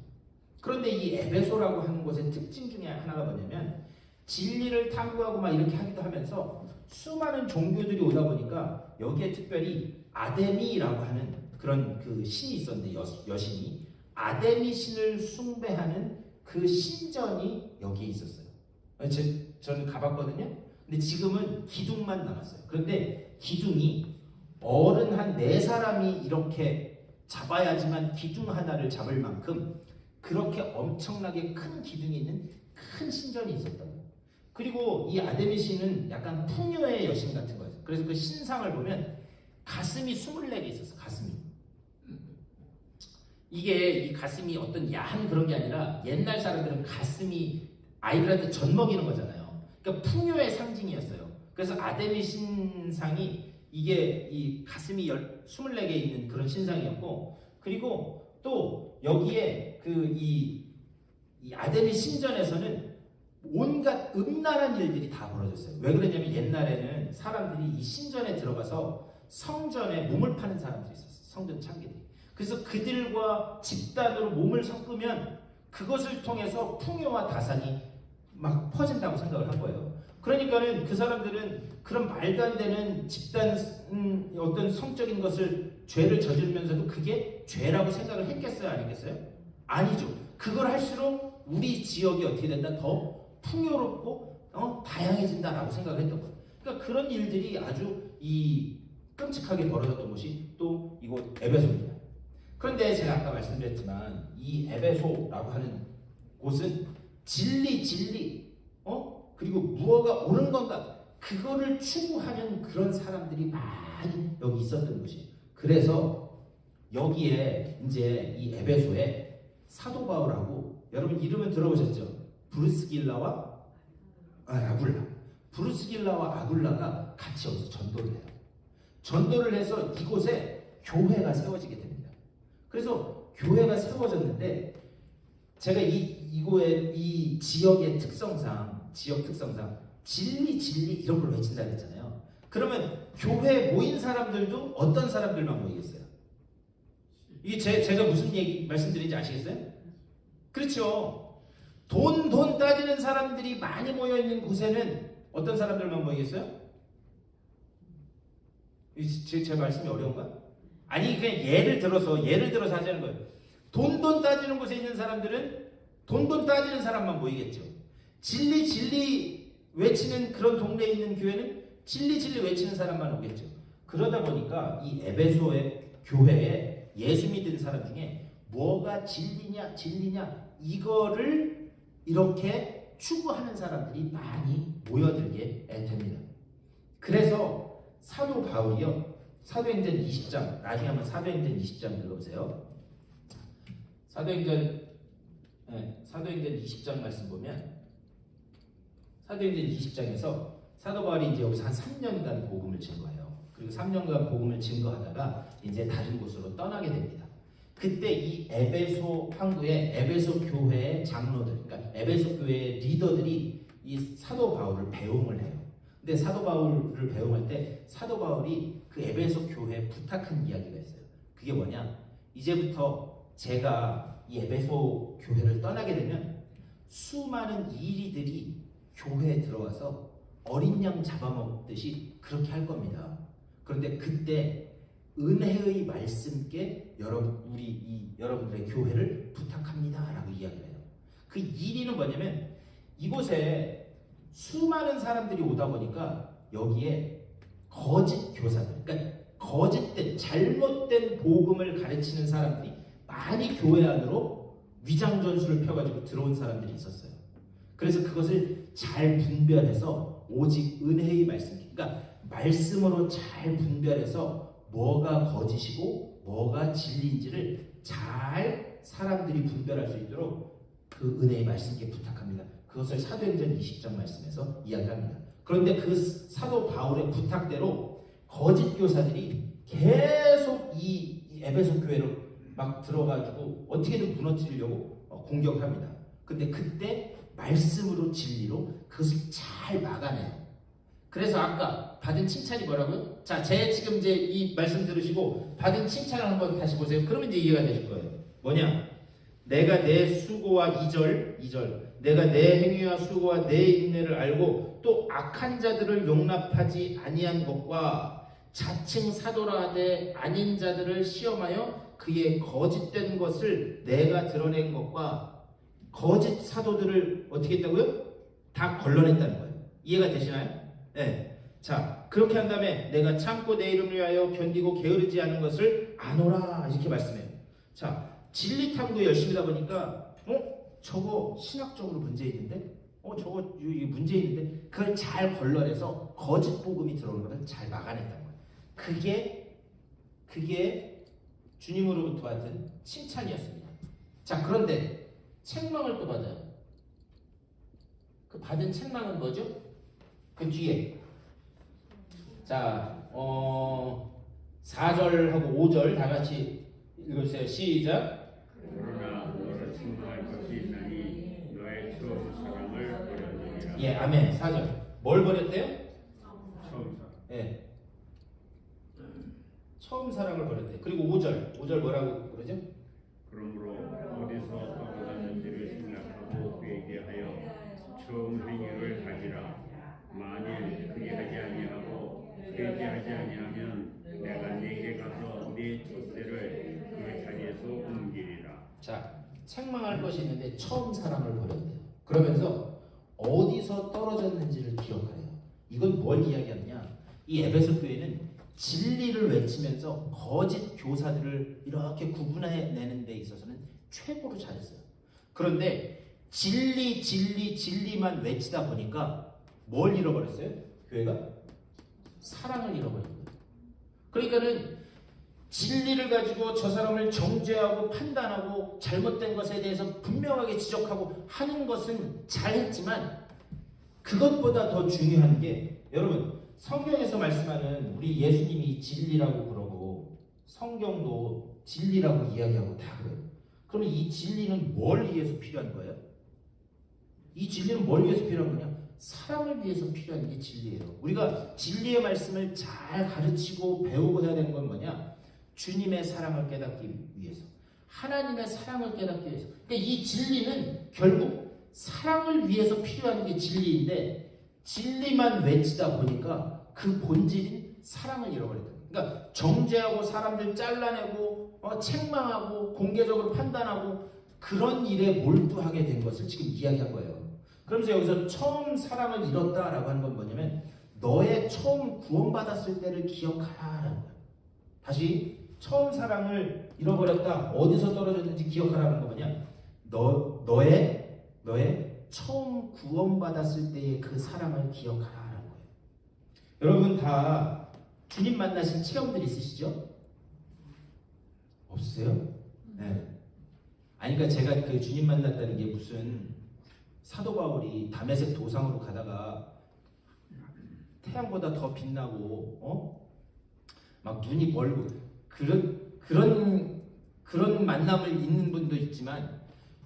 그런데 이 에베소라고 하는 곳의 특징 중에 하나가 뭐냐면 진리를 탐구하고 막 이렇게 하기도 하면서 수많은 종교들이 오다 보니까 여기에 특별히 아데미라고 하는 그런 그 신이 있었는데 여신이 아데미 신을 숭배하는 그 신전이 여기에 있었어요. 저는 가봤거든요. 근데 지금은 기둥만 남았어요. 그런데 기둥이 어른 한 4사람이 이렇게 잡아야지만 기둥 하나를 잡을 만큼 그렇게 엄청나게 큰 기둥이 있는 큰 신전이 있었다고. 그리고 이 아데미시는 약간 풍요의 여신 같은 거예요. 그래서 그 신상을 보면 가슴이 24개 있었어. 가슴이. 이게 이 가슴이 어떤 야한 그런 게 아니라 옛날 사람들은 가슴이 아이들한테 젖 먹이는 거잖아요. 그러니까 풍요의 상징이었어요. 그래서 아데미 신상이 이게 이 가슴이 24개 있는 그런 신상이었고, 그리고 또 여기에 이 아데미 신전에서는 온갖 음란한 일들이 다 벌어졌어요. 왜 그러냐면 옛날에는 사람들이 이 신전에 들어가서 성전에 몸을 파는 사람들이 있었어요. 성전 창기들이. 그래서 그들과 집단으로 몸을 섞으면 그것을 통해서 풍요와 다산이 막 퍼진다고 생각을 한 거예요. 그러니까는 그 사람들은 그런 말도 안 되는 집단 어떤 성적인 것을 죄를 저지르면서도 그게 죄라고 생각을 했겠어요? 안 했겠어요? 아니죠. 그걸 할수록 우리 지역이 어떻게 된다? 더 풍요롭고 다양해진다라고 생각을 했던 거예요. 그러니까 그런 일들이 아주 끔찍하게 벌어졌던 곳이 또 이곳 에베소입니다. 그런데 제가 아까 말씀드렸지만 이 에베소라고 하는 곳은 진리, 그리고 무엇가 옳은 건가 그거를 추구하는 그런 사람들이 많이 여기 있었던 곳이에요. 그래서 여기에 이제 이 에베소에 사도 바울하고 여러분 이름은 들어보셨죠? 브루스길라와 아굴라. 브루스길라와 아굴라가 같이 여기서 전도를 해요. 전도를 해서 이곳에 교회가 세워지게 됩니다. 그래서 교회가 세워졌는데 제가 이 지역의 특성상 진리 이런 걸 외친다 그랬잖아요. 그러면 교회에 모인 사람들도 어떤 사람들만 모이겠어요? 이게 제가 무슨 얘기 말씀드리는지 아시겠어요? 그렇죠. 돈 따지는 사람들이 많이 모여 있는 곳에는 어떤 사람들만 모이겠어요? 제 말씀이 어려운가? 아니 그냥 예를 들어서 하자는 거예요. 돈 따지는 곳에 있는 사람들은 돈 따지는 사람만 모이겠죠. 진리 외치는 그런 동네에 있는 교회는 진리 외치는 사람만 오겠죠. 그러다 보니까 이 에베소의 교회에 예수 믿은 사람 중에 뭐가 진리냐 이거를 이렇게 추구하는 사람들이 많이 모여들게 됩니다. 그래서 사도 바울이요. 사도행전 20장 나중에 한번 사도행전 20장 읽어보세요. 사도행전 20장 말씀 보면 사도행전 20장에서 사도 바울이 이제 여기서 한 3년간 복음을 증거해요. 그리고 3년간 복음을 증거하다가 이제 다른 곳으로 떠나게 됩니다. 그때 이 에베소 항구의 에베소 교회의 장로들, 그러니까 에베소 교회의 리더들이 이 사도 바울을 배웅을 해요. 근데 사도 바울을 배웅할 때 사도 바울이 그 에베소 교회에 부탁한 이야기가 있어요. 그게 뭐냐? 이제부터 제가 이 에베소 교회를 떠나게 되면 수많은 이리들이 교회에 들어와서 어린 양 잡아먹듯이 그렇게 할 겁니다. 그런데 그때 은혜의 말씀께 여러분들의 교회를 부탁합니다라고 이야기를 해요. 그 이리는 뭐냐면 이곳에 수많은 사람들이 오다 보니까 여기에 거짓 교사들, 그러니까 거짓된 잘못된 복음을 가르치는 사람들이 많이 교회 안으로 위장 전술을 펴가지고 들어온 사람들이 있었어요. 그래서 그것을 잘 분별해서 오직 은혜의 말씀, 그러니까 말씀으로 잘 분별해서 뭐가 거짓이고 뭐가 진리인지를 잘 사람들이 분별할 수 있도록 그 은혜의 말씀께 부탁합니다. 그것을 사도행전 20장 말씀에서 이야기합니다. 그런데 그 사도 바울의 부탁대로 거짓 교사들이 계속 이 에베소 교회로 막 들어가지고 어떻게든 무너뜨리려고 공격을 합니다. 근데 그때 말씀으로 진리로 그것을 잘 막아내요. 그래서 아까 받은 칭찬이 뭐라고요? 자, 지금 이제 이 말씀 들으시고 받은 칭찬을 한번 다시 보세요. 그러면 이제 이해가 되실 거예요. 뭐냐? 내가 내 수고와 2절 내가 내 행위와 수고와 내 인내를 알고 또 악한 자들을 용납하지 아니한 것과 자칭 사도라 하되 아닌 자들을 시험하여 그의 거짓된 것을 내가 드러낸 것과 거짓 사도들을 어떻게 했다고요? 다 걸러냈다는 거예요. 이해가 되시나요? 예. 자, 그렇게 한 다음에 내가 참고 내 이름을 위하여 견디고 게으르지 않은 것을 아노라 이렇게 말씀해요. 자, 진리 탐구 열심히 하다 보니까 저거 신학적으로 문제 있는데 저거 이 문제 있는데 그걸 잘 걸러내서 거짓 복음이 들어오는 것을 잘 막아낸다는 거예요. 그게 주님으로부터 받은 칭찬이었습니다. 자, 그런데 책망을 또 받아요. 그 받은 책망은 뭐죠? 그 뒤에 자, 4절하고 5절 다 같이 읽어주세요. 시작. 그러나 너를 책망할 것이 있나니 너의 처음 사랑을 버렸느니라. 예, 아멘. 4절. 뭘 버렸대요? 처음 사랑. 예. 처음 사랑을 버렸대요. 그리고 5절 뭐라고 그러죠? 그러므로 어디서 떨어졌는지를 생각하고 회개하여 처음 행위를 가지라. 만일 그리하지 아니하고 회개하지 아니하면 내가 네게 가서 네 촛대를 그 자리에서 옮기리라. 자, 책망할 것이 있는데 처음 사랑을 버렸대요. 그러면서 어디서 떨어졌는지를 기억하래요. 이건 뭘 이야기하느냐? 이 에베소 교회는 진리를 외치면서 거짓 교사들을 이렇게 구분해내는 데 있어서는 최고로 잘했어요. 그런데 진리만 외치다 보니까 뭘 잃어버렸어요? 교회가? 사랑을 잃어버린 거예요. 그러니까는 진리를 가지고 저 사람을 정죄하고 판단하고 잘못된 것에 대해서 분명하게 지적하고 하는 것은 잘했지만 그것보다 더 중요한 게 여러분 성경에서 말씀하는 우리 예수님이 진리라고 그러고 성경도 진리라고 이야기하고 다 그래요. 그러면 이 진리는 뭘 위해서 필요한 거예요? 이 진리는 뭘 위해서 필요한 거냐? 사랑을 위해서 필요한 게 진리예요. 우리가 진리의 말씀을 잘 가르치고 배우고 해야 되는 건 뭐냐? 주님의 사랑을 깨닫기 위해서, 하나님의 사랑을 깨닫기 위해서. 그러니까 이 진리는 결국 사랑을 위해서 필요한 게 진리인데 진리만 외치다 보니까 그 본질인 사랑을 잃어버렸다. 그러니까 정죄하고 사람들 잘라내고 책망하고 공개적으로 판단하고 그런 일에 몰두하게 된 것을 지금 이야기한 거예요. 그러면서 여기서 처음 사랑을 잃었다라고 하는 건 뭐냐면 너의 처음 구원받았을 때를 기억하라라는 거예요. 다시 처음 사랑을 잃어버렸다. 어디서 떨어졌는지 기억하라는 거 뭐냐? 너의 처음 구원받았을 때의 그 사랑을 기억하라는 거예요. 여러분 다 주님 만나신 체험들 있으시죠? 없으세요? 네. 아니 그러니까 제가 그 주님 만났다는 게 무슨 사도 바울이 다메섹 도상으로 가다가 태양보다 더 빛나고 막 눈이 멀고 그런 만남을 있는 분도 있지만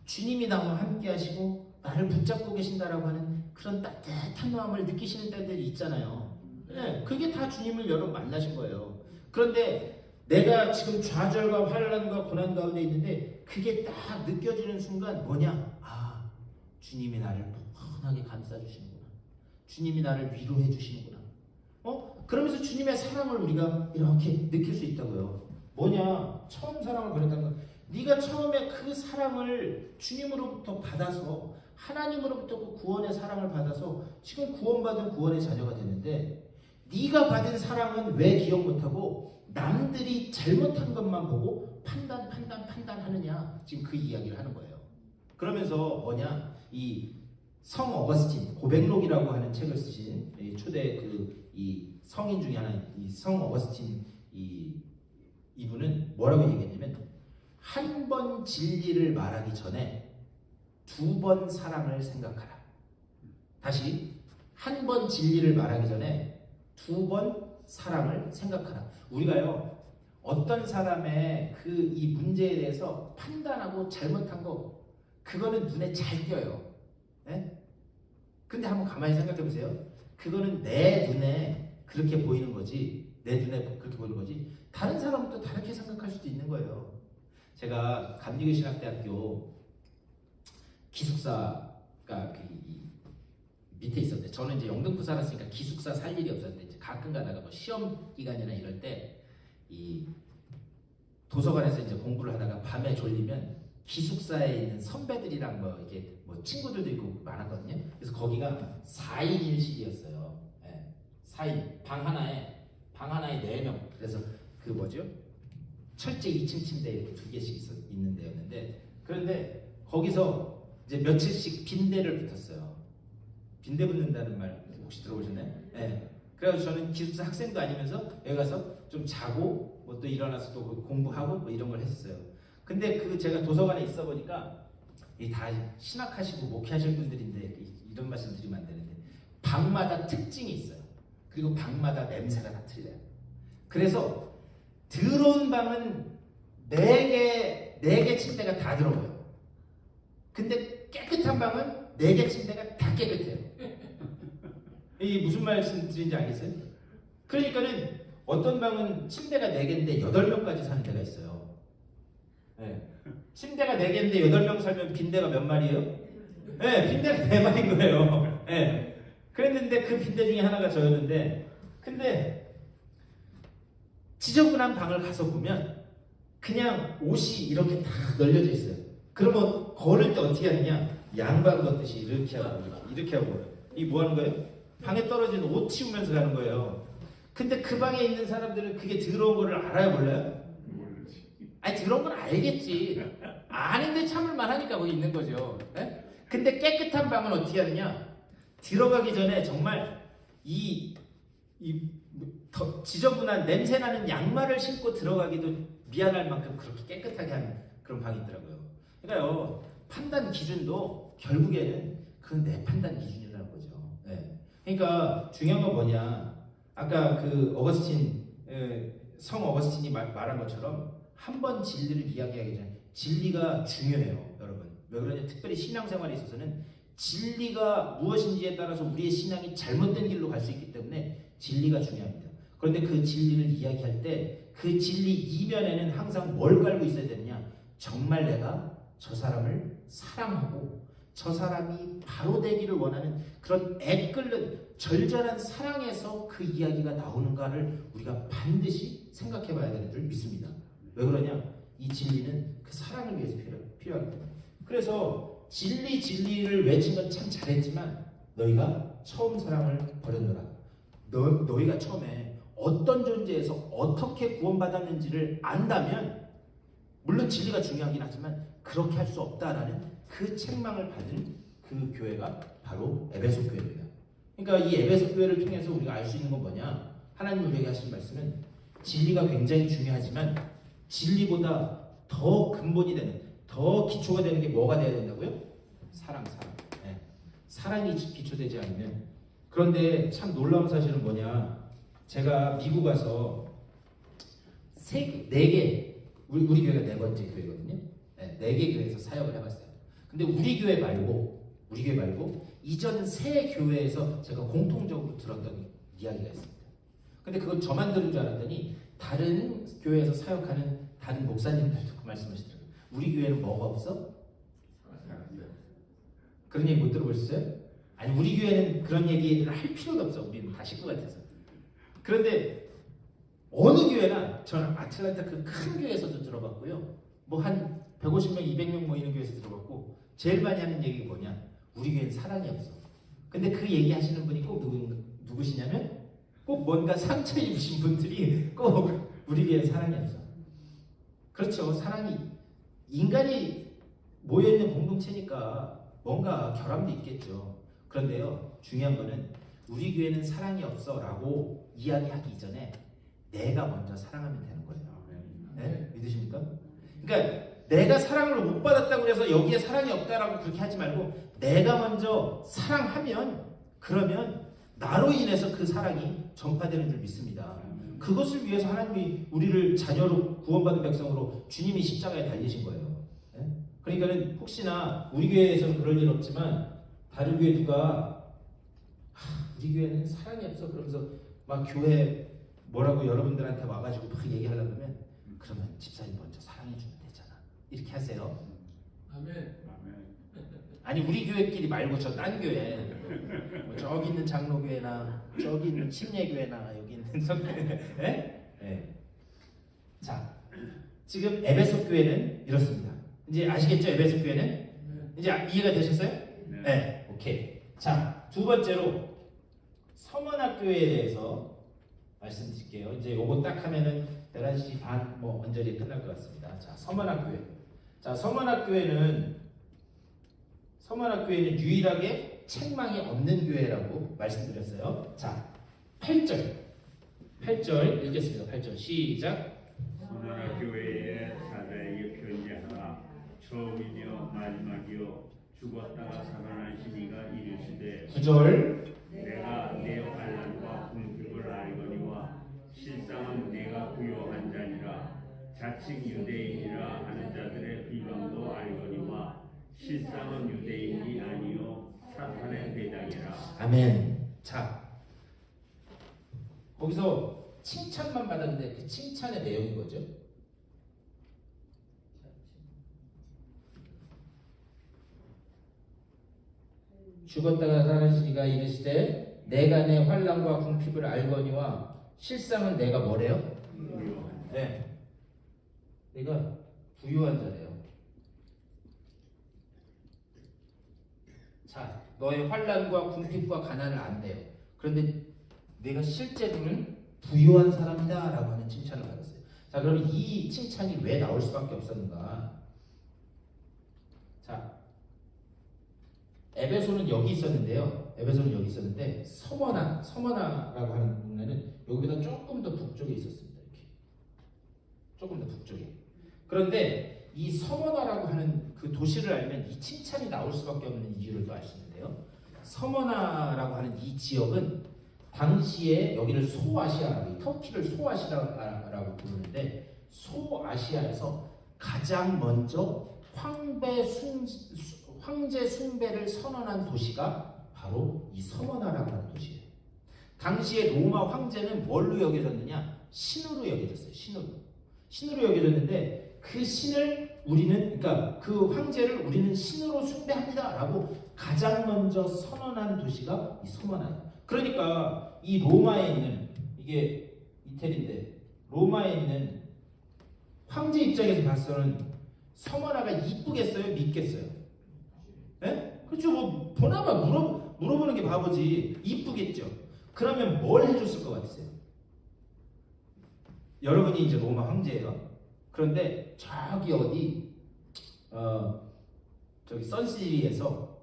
주님이 나와 함께 하시고 나를 붙잡고 계신다라고 하는 그런 따뜻한 마음을 느끼시는 때들이 있잖아요. 네, 그게 다 주님을 여러분 만나신 거예요. 그런데 내가 지금 좌절과 환란과 고난 가운데 있는데 그게 딱 느껴지는 순간 뭐냐? 아, 주님이 나를 푹하게 감싸주시는구나. 주님이 나를 위로해 주시는구나. 그러면서 주님의 사랑을 우리가 이렇게 느낄 수 있다고요. 뭐냐? 처음 사랑을 버렸다는 건 네가 처음에 그 사랑을 주님으로부터 받아서 하나님으로부터 그 구원의 사랑을 받아서 지금 구원받은 구원의 자녀가 됐는데 네가 받은 사랑은 왜 기억 못하고 남들이 잘못한 것만 보고 판단하느냐? 지금 그 이야기를 하는 거예요. 그러면서 뭐냐? 이 성 어거스틴 고백록이라고 하는 책을 쓰신 초대 이 성인 중에 하나 이 성 어거스틴 이분은 뭐라고 얘기했냐면 한 번 진리를 말하기 전에 2번 사랑을 생각하라. 다시 한 번 진리를 말하기 전에 2번 사랑을 생각하라. 우리가요 어떤 사람의 그 이 문제에 대해서 판단하고 잘못한 거 그거는 눈에 잘 띄어요. 네? 근데 한번 가만히 생각해 보세요. 그거는 내 눈에 그렇게 보이는 거지. 내 눈에 그렇게 보이는 거지. 다른 사람은 또 다르게 생각할 수도 있는 거예요. 제가 감리교 신학대학교 기숙사가 이 밑에 있었는데 저는 이제 영등포 살았으니까 기숙사 살 일이 없었는데 이제 가끔 가다가 뭐 시험 기간이나 이럴 때 이 도서관에서 이제 공부를 하다가 밤에 졸리면 기숙사에 있는 선배들이랑 뭐 이게 뭐 친구들도 있고 많았거든요. 그래서 거기가 4인 1실이었어요. 예. 4인 방 하나에 4명. 그래서 그 뭐죠? 철제 2층 침대 이렇게 2개씩 있는 데였는데, 그런데 거기서 이제 며칠씩 빈대를 붙었어요. 빈대 붙는다는 말 혹시 들어보셨나요? 네. 그래서 저는 기숙사 학생도 아니면서 여기 가서 좀 자고 뭐 또 일어나서 또 공부하고 뭐 이런 걸 했었어요. 근데 그 제가 도서관에 있어 보니까 이 다 신학하시고 목회하실 분들인데 이런 말씀 드리면 안 되는데, 방마다 특징이 있어요. 그리고 방마다 냄새가 다 틀려요. 그래서 들어온 방은 4개 침대가 다 들어가요. 근데 깨끗한 방은 4개 침대가 다 깨끗해요. 이게 무슨 말씀 드린지 알겠어요? 그러니까는 어떤 방은 침대가 4개인데 8명까지 사는 데가 있어요. 네. 침대가 4개인데 8명 살면 빈대가 몇 마리예요? 네, 빈대가 4마리인 거예요. 네. 그랬는데 그 빈대 중에 하나가 저였는데, 근데 지저분한 방을 가서 보면 그냥 옷이 이렇게 다 널려져 있어요. 그러면 걸을 때 어떻게 하느냐? 양반 걷듯이 이렇게 하고 이렇게 하고. 이 뭐 하는 거예요? 방에 떨어진 옷 치우면서 가는 거예요. 근데 그 방에 있는 사람들은 그게 더러운 거를 알아요, 몰라요? 아니, 더러운 건 알겠지. 아는데 참을만 하니까 거기 있는 거죠. 네? 근데 깨끗한 방은 어떻게 하느냐? 들어가기 전에 정말 더 지저분한 냄새나는 양말을 신고 들어가기도 미안할 만큼 그렇게 깨끗하게 하는 그런 방이 있더라고요. 그러니까요, 판단 기준도 결국에는 그건 내 판단 기준이라는 거죠. 네. 그러니까 중요한 건 뭐냐? 아까 그 성 어거스틴이 말한 것처럼 한 번 진리를 이야기하기 전에 진리가 중요해요, 여러분. 왜 그러냐? 특별히 신앙생활에 있어서는 진리가 무엇인지에 따라서 우리의 신앙이 잘못된 길로 갈 수 있기 때문에 진리가 중요합니다. 그런데 그 진리를 이야기할 때 그 진리 이면에는 항상 뭘 깔고 있어야 되느냐? 정말 내가 저 사람을 사랑하고 저 사람이 바로 되기를 원하는 그런 애끓는 절절한 사랑에서 그 이야기가 나오는가를 우리가 반드시 생각해 봐야 되는 줄 믿습니다. 왜 그러냐? 이 진리는 그 사랑을 위해서 필요하기 때문에. 그래서 진리를 외친 건 참 잘했지만 너희가 처음 사랑을 버렸노라. 너희가 처음에 어떤 존재에서 어떻게 구원받았는지를 안다면, 물론 진리가 중요하긴 하지만 그렇게 할 수 없다라는 그 책망을 받은 그 교회가 바로 에베소 교회입니다. 그러니까 이 에베소 교회를 통해서 우리가 알 수 있는 건 뭐냐? 하나님 우리에게 하신 말씀은 진리가 굉장히 중요하지만 진리보다 더 근본이 되는, 더 기초가 되는 게 뭐가 돼야 된다고요? 사랑. 네. 사랑이 기초되지 않으면. 그런데 참 놀라운 사실은 뭐냐? 제가 미국 가서 4개, 우리 교회가 4번째 교회거든요. 네, 4개 교회에서 사역을 해봤어요. 근데 우리 교회 말고 이전 3 교회에서 제가 공통적으로 들었던 이야기가 있습니다. 근데 그건 저만 들은 줄 알았더니 다른 교회에서 사역하는 다른 목사님들도 그 말씀하시더라고요. 우리 교회는 뭐가 없어? 그런 얘기 못 들어보셨어요? 아니, 우리 교회는 그런 얘기를 할 필요도 없어. 우리는 다 식구 같아서. 그런데 어느 교회나, 저는 아틀란타 그 큰 교회에서도 들어봤고요. 뭐 한 150명, 200명 뭐 이런 교회에서 들어봤고, 제일 많이 하는 얘기가 뭐냐? 우리 교회는 사랑이 없어. 근데 그 얘기 하시는 분이 꼭 누구시냐면 꼭 뭔가 상처 입으신 분들이 꼭 우리 교회는 사랑이 없어. 그렇죠. 사랑이, 인간이 모여있는 공동체니까 뭔가 결함도 있겠죠. 그런데요, 중요한 거는 우리 교회는 사랑이 없어 라고 이야기하기 이전에 내가 먼저 사랑하면 되는 거예요. 네? 믿으십니까? 그러니까 내가 사랑을 못 받았다고 해서 여기에 사랑이 없다라고 그렇게 하지 말고, 내가 먼저 사랑하면, 그러면 나로 인해서 그 사랑이 전파되는 줄 믿습니다. 그것을 위해서 하나님이 우리를 자녀로 구원받은 백성으로 주님이 십자가에 달리신 거예요. 네? 그러니까는 혹시나 우리 교회에서는 그럴 일 없지만 다른 교회 누가 우리 교회는 사랑이 없어 그러면서 막 교회 뭐라고 여러분들한테 와가지고 막 얘기하려고 하면, 그러면 집사님 먼저 사랑해주면 되잖아. 이렇게 하세요. 아멘. 아니, 우리 교회끼리 말고 저 딴 교회, 뭐 저기 있는 장로교회나 저기 있는 침례교회나 여기 있는 성교회. 네? 자, 지금 에베소 교회는 이렇습니다. 이제 아시겠죠? 에베소 교회는 이제 이해가 되셨어요? 네. 오케이. 자, 두 번째로 서문학교에 대해서 말씀드릴게요. 이제 요거 딱 하면은 11시 반 뭐 언저리에 끝날 것 같습니다. 자, 서문학교에. 자, 서문학교에는 유일하게 책망이 없는 교회라고 말씀드렸어요. 자, 8절 읽겠습니다. 8절 시작. 서머나 교회의 사자에게 편지하라. 처음이며 마지막이요 죽었다가 살아나신 이가 이르시되 9절 내가 내 환난과 궁핍을 알거니와 실상은 내가 부요한 자니라. 자칭 유대인이라 하는 자들의 비방도 알거니와 실상은 유대인이 아니요 사탄의 배당이라. 아멘. 자, 거기서 칭찬만 받았는데 그 칭찬의 내용이 뭐죠? 죽었다가 살아나신 이가 이르시되 내가 내 환난과 궁핍을 알거니와 실상은 내가 뭐래요? 부요한 네. 내가 부유한 자래요. 자, 너의 환난과 궁핍과 가난을 안대요. 그런데 내가 실제로는 부유한 사람이다 라고 하는 칭찬을 받았어요. 자, 그럼 이 칭찬이 왜 나올 수밖에 없었는가? 자, 에베소는 여기 있었는데요. 에베소는 여기 있었는데 서머나라고 하는 동네는 여기보다 조금 더 북쪽에 있었습니다. 이렇게 조금 더 북쪽에. 그런데 이 서머나라고 하는 그 도시를 알면 이 칭찬이 나올 수밖에 없는 이유를 또 알 수 있는데요. 서머나라고 하는 이 지역은 당시에 여기를 소아시아, 터키를 소아시아라고 부르는데 소아시아에서 가장 먼저 황제 숭배를 선언한 도시가 바로 이 서머나라고 하는 도시예요. 당시에 로마 황제는 뭘로 여겨졌느냐? 신으로 여겨졌어요. 신으로 여겨졌는데 그 신을 그러니까 그 황제를 우리는 신으로 숭배합니다라고 가장 먼저 선언한 도시가 이 서머나예요. 그러니까 이 로마에 있는 이게 이태리인데 로마에 있는 황제 입장에서 봐서는 서머나가 이쁘겠어요? 믿겠어요? 예? 그렇죠. 뭐 보나마 물어보는 게 바보지. 이쁘겠죠. 그러면 뭘 해줬을 것 같으세요? 여러분이 이제 로마 황제예요. 그런데 저기 어디 저기 선시리에서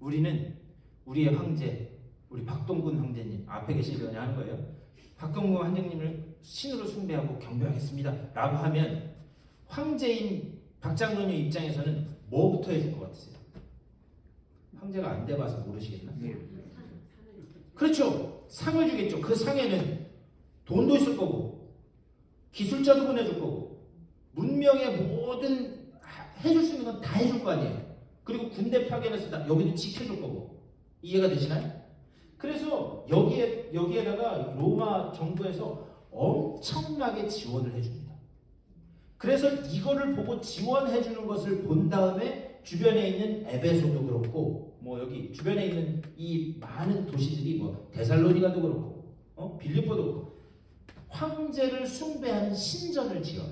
우리는 우리의 황제 우리 박동근 황제님 앞에 계시려니 하는 거예요. 박동근 황제님을 신으로 숭배하고 경배하겠습니다 라고 하면 황제인 박장로님 입장에서는 뭐부터 해줄 것 같으세요? 황제가 안 돼봐서 모르시겠나? 그렇죠. 상을 주겠죠. 그 상에는 돈도 있을 거고 기술자도 보내줄 거고 문명의 모든 해줄 수 있는 건 다 해줄 거 아니에요. 그리고 군대 파견해서 여기도 지켜줄 거고. 이해가 되시나요? 그래서 여기에다가 로마 정부에서 엄청나게 지원을 해줍니다. 그래서 이거를 보고 지원해주는 것을 본 다음에 주변에 있는 에베소도 그렇고 뭐 여기 주변에 있는 이 많은 도시들이 뭐 데살로니가도 그렇고 빌립보도 그렇고 황제를 숭배하는 신전을 지어요.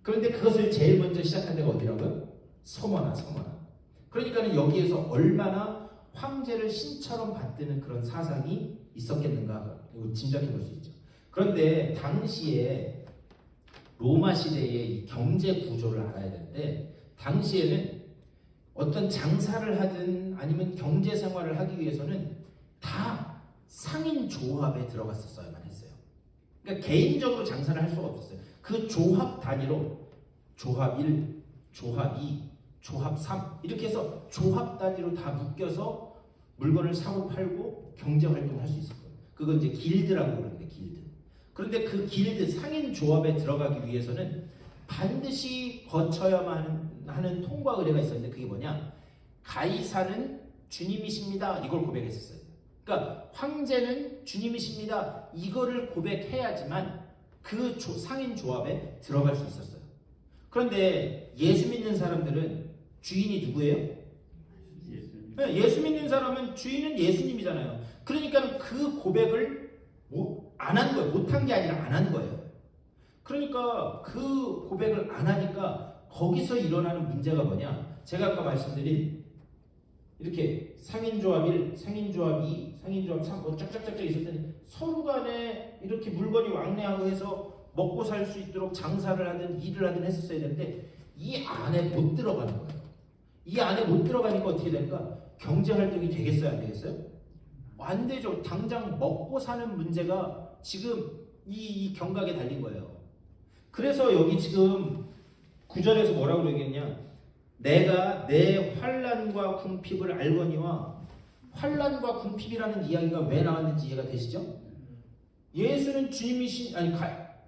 그런데 그것을 제일 먼저 시작한 데가 어디라고요? 서머나. 그러니까 여기에서 얼마나 황제를 신처럼 받드는 그런 사상이 있었겠는가 이거 짐작해 볼 수 있죠. 그런데 당시에 로마 시대의 이 경제 구조를 알아야 되는데 당시에는 어떤 장사를 하든 아니면 경제 생활을 하기 위해서는 다 상인 조합에 들어갔었어야만 했어요. 그러니까 개인적으로 장사를 할 수가 없었어요. 그 조합 단위로 조합 1, 조합 2, 조합 3 이렇게 해서 조합 단위로 다 묶여서 물건을 사고 팔고 경제 활동을 할 수 있을 거예요. 그건 이제 길드라고 그러는데 길드. 그런데 그 길드 상인 조합에 들어가기 위해서는 반드시 거쳐야만 하는 통과 의례가 있었는데 그게 뭐냐? 가이사는 주님이십니다. 이걸 고백했었어요. 그러니까 황제는 주님이십니다. 이거를 고백해야지만 그 상인 조합에 들어갈 수 있었어요. 그런데 예수 믿는 사람들은 주인이 누구예요? 예수 믿는 사람은 주인은 예수님이잖아요. 그러니까 그 고백을 안 한 거예요. 못한 게 아니라 안 한 거예요. 그러니까 그 고백을 안 하니까 거기서 일어나는 문제가 뭐냐? 제가 아까 말씀드린 이렇게 상인조합 1, 상인조합 2, 상인조합 3, 뭐 쫙쫙쫙쫙 있을 때는 서로 간에 이렇게 물건이 왕래하고 해서 먹고 살 수 있도록 장사를 하든 일을 하든 했었어야 되는데 이 안에 못 들어가는 거예요. 이 안에 못 들어가니까 어떻게 될까? 경제 활동이 되겠어요, 안 되겠어요? 안 되죠. 당장 먹고 사는 문제가 지금 이 경각에 달린 거예요. 그래서 여기 지금 9절에서 뭐라고 얘기했냐? 내가 내 환난과 궁핍을 알거니와, 환난과 궁핍이라는 이야기가 왜 나왔는지 이해가 되시죠? 예수는 주님이신, 아니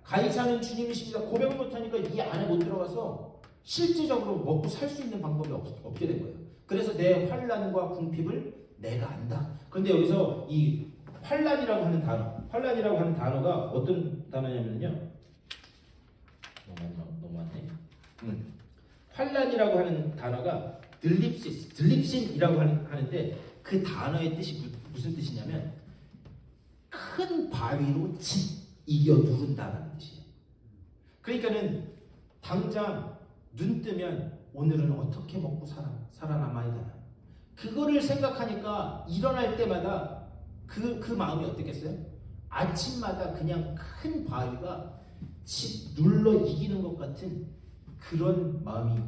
가이사는 주님이십니다. 고백을 못하니까 이 안에 못 들어가서 실제적으로 먹고 살 수 있는 방법이 없게 된 거예요. 그래서 내 환난과 궁핍을 내가 안다. 그런데 여기서 이 환난이라고 하는 단어가 어떤 단어냐면요. 너무 많네. 환난이라고 하는 단어가 들립신이라고 하는데 그 단어의 뜻이 무슨 뜻이냐면 큰 바위로 이겨 누른다라는 뜻이에요. 그러니까는 당장 눈 뜨면 오늘은 어떻게 먹고 살아남아야 되나, 그거를 생각하니까 일어날 때마다 그 마음이 어떻겠어요? 아침마다 그냥 큰 바위가 눌러 이기는 것 같은 그런 마음이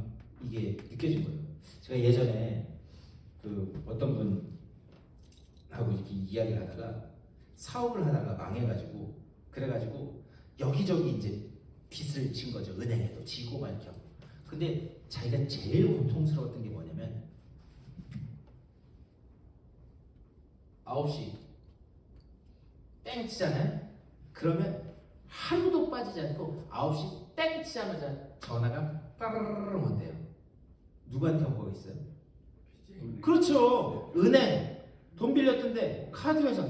이게 느껴진 거예요. 제가 예전에 그 어떤 분하고 이렇게 이야기를 하다가 사업을 하다가 망해가지고, 그래가지고 여기저기 이제 빚을 진 거죠. 은행에도 지고 막 이렇게 하고. 근데 자기가 제일 고통스러웠던 게 뭐냐면 9시 땡 치잖아요. 그러면 하루도 빠지지 않고 9시 땡 치자마자 전화가 빠르르르 온대요. 누구한테 온 거겠어요? 그렇죠. 은행 돈 빌렸던데 카드 회사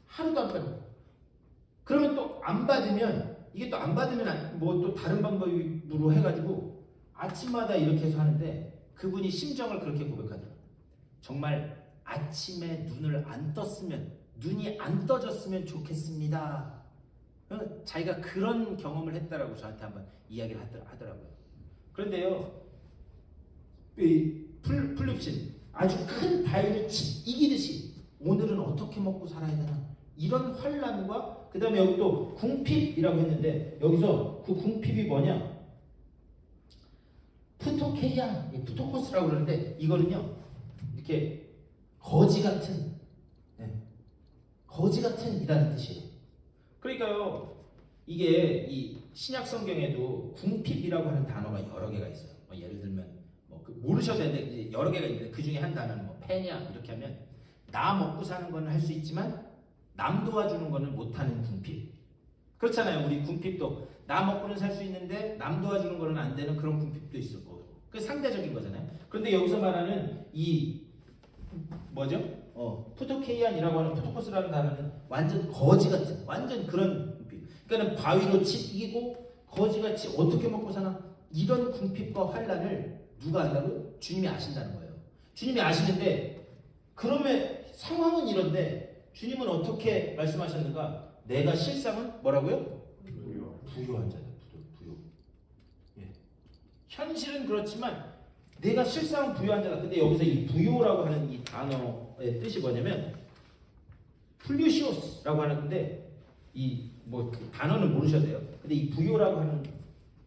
하루도 안 받고. 그러면 또 안 받으면, 이게 또 안 받으면 뭐 또 다른 방법으로 해가지고 아침마다 이렇게 해서 하는데, 그분이 심정을 그렇게 고백하더라고요. 정말 아침에 눈을 안 떴으면, 눈이 안 떠졌으면 좋겠습니다. 자기가 그런 경험을 했다라고 저한테 한번 이야기를 하더라고요. 그런데요, 이 플립신, 아주 큰 바위를 이기듯이 오늘은 어떻게 먹고 살아야 되나, 이런 환난과, 그 다음에 여기 또 궁핍이라고 했는데, 여기서 그 궁핍이 뭐냐? 푸토케이아, 푸토코스라고 그러는데, 이거는요 이렇게 거지 같은 이라는 뜻이에요. 그러니까요, 이게 이 신약 성경에도 궁핍이라고 하는 단어가 여러 개가 있어요. 예를 들면 모르셔도 되는데 이제 여러 개가 있는데, 그 중에 한 단어는 패냐 이렇게 하면, 나 먹고 사는 거는 할 수 있지만 남 도와주는 거는 못하는 궁핍. 그렇잖아요. 우리 궁핍도 나 먹고는 살 수 있는데 남 도와주는 거는 안 되는 그런 궁핍도 있을 거고. 그 상대적인 거잖아요. 그런데 여기서 말하는 이 뭐죠? 푸토케이안이라고 하는, 푸토코스라는 단어는 완전 거지 같은, 완전 그런 궁핍. 그러니까는 바위로 이기고 거지같이 어떻게 먹고 사나, 이런 궁핍과 환난을 누가 안다고요? 주님이 아신다는 거예요. 주님이 아시는데, 그러면 상황은 이런데 주님은 어떻게 말씀하셨는가? 내가 실상은 뭐라고요? 부요한 자다. 부요. 예. 현실은 그렇지만 내가 실상은 부요한 자다. 근데 여기서 이 부요라고 하는 이 단어의 뜻이 뭐냐면 플루시오스라고 하는 건데, 이 그 단어는 모르셔도 돼요. 근데 이 부요라고 하는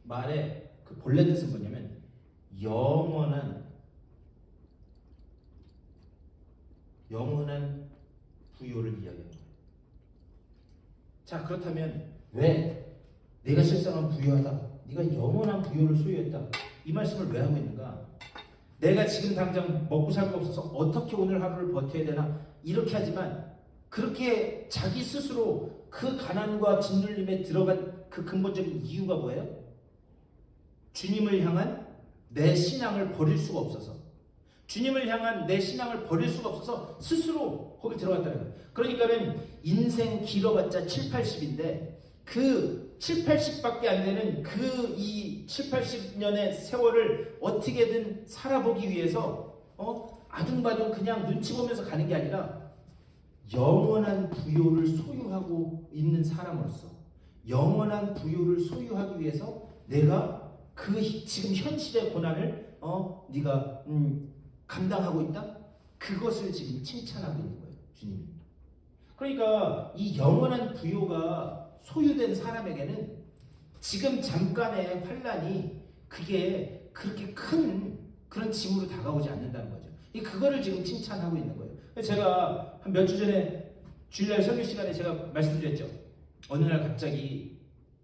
말의 그 본래 뜻은 뭐냐면 영원한 부요를 이야기하는 거예요. 자, 그렇다면 왜 내가 실상은 부요하다, 네가 영원한 부요를 소유했다, 이 말씀을 왜 하고 있는가? 내가 지금 당장 먹고 살 거 없어서 어떻게 오늘 하루를 버텨야 되나, 이렇게 하지만 그렇게 자기 스스로 그 가난과 짓눌림에 들어간 그 근본적인 이유가 뭐예요? 주님을 향한 내 신앙을 버릴 수가 없어서, 주님을 향한 내 신앙을 버릴 수가 없어서 스스로 거기 들어갔다는 거예요. 그러니까는 인생 길어봤자 7, 80인데 그 7, 80밖에 안 되는 그 이 7, 80년의 세월을 어떻게든 살아보기 위해서 아둥바둥 그냥 눈치 보면서 가는 게 아니라, 영원한 부요를 소유하고 있는 사람으로서 영원한 부요를 소유하기 위해서 내가 그 지금 현실의 고난을 네가 감당하고 있다? 그것을 지금 칭찬하고 있는 거예요, 주님이. 그러니까 이 영원한 부요가 소유된 사람에게는 지금 잠깐의 환란이 그게 그렇게 큰 그런 짐으로 다가오지 않는다는 거죠. 그거를 지금 칭찬하고 있는 거예요. 제가 한 몇 주 전에 주일날 설교 시간에 제가 말씀드렸죠. 어느 날 갑자기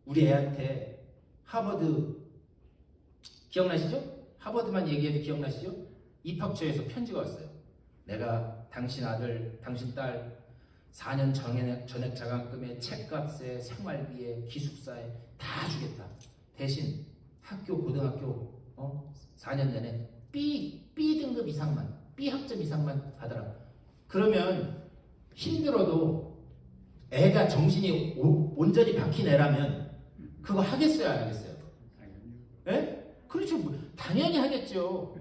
우리 애한테 하버드 기억나시죠? 하버드만 얘기해도 기억나시죠? 입학처에서 편지가 왔어요. 내가 당신 아들, 당신 딸 4년 전액 장학금에 책값에 생활비에 기숙사에 다 주겠다. 대신 학교 고등학교 4년 내내 B 등급 이상만 B 학점 이상만 받아라. 그러면 힘들어도 애가 정신이 온전히 박힌 애라면 그거 하겠어요, 안 하겠어요? 예? 그렇죠. 당연히 하겠죠.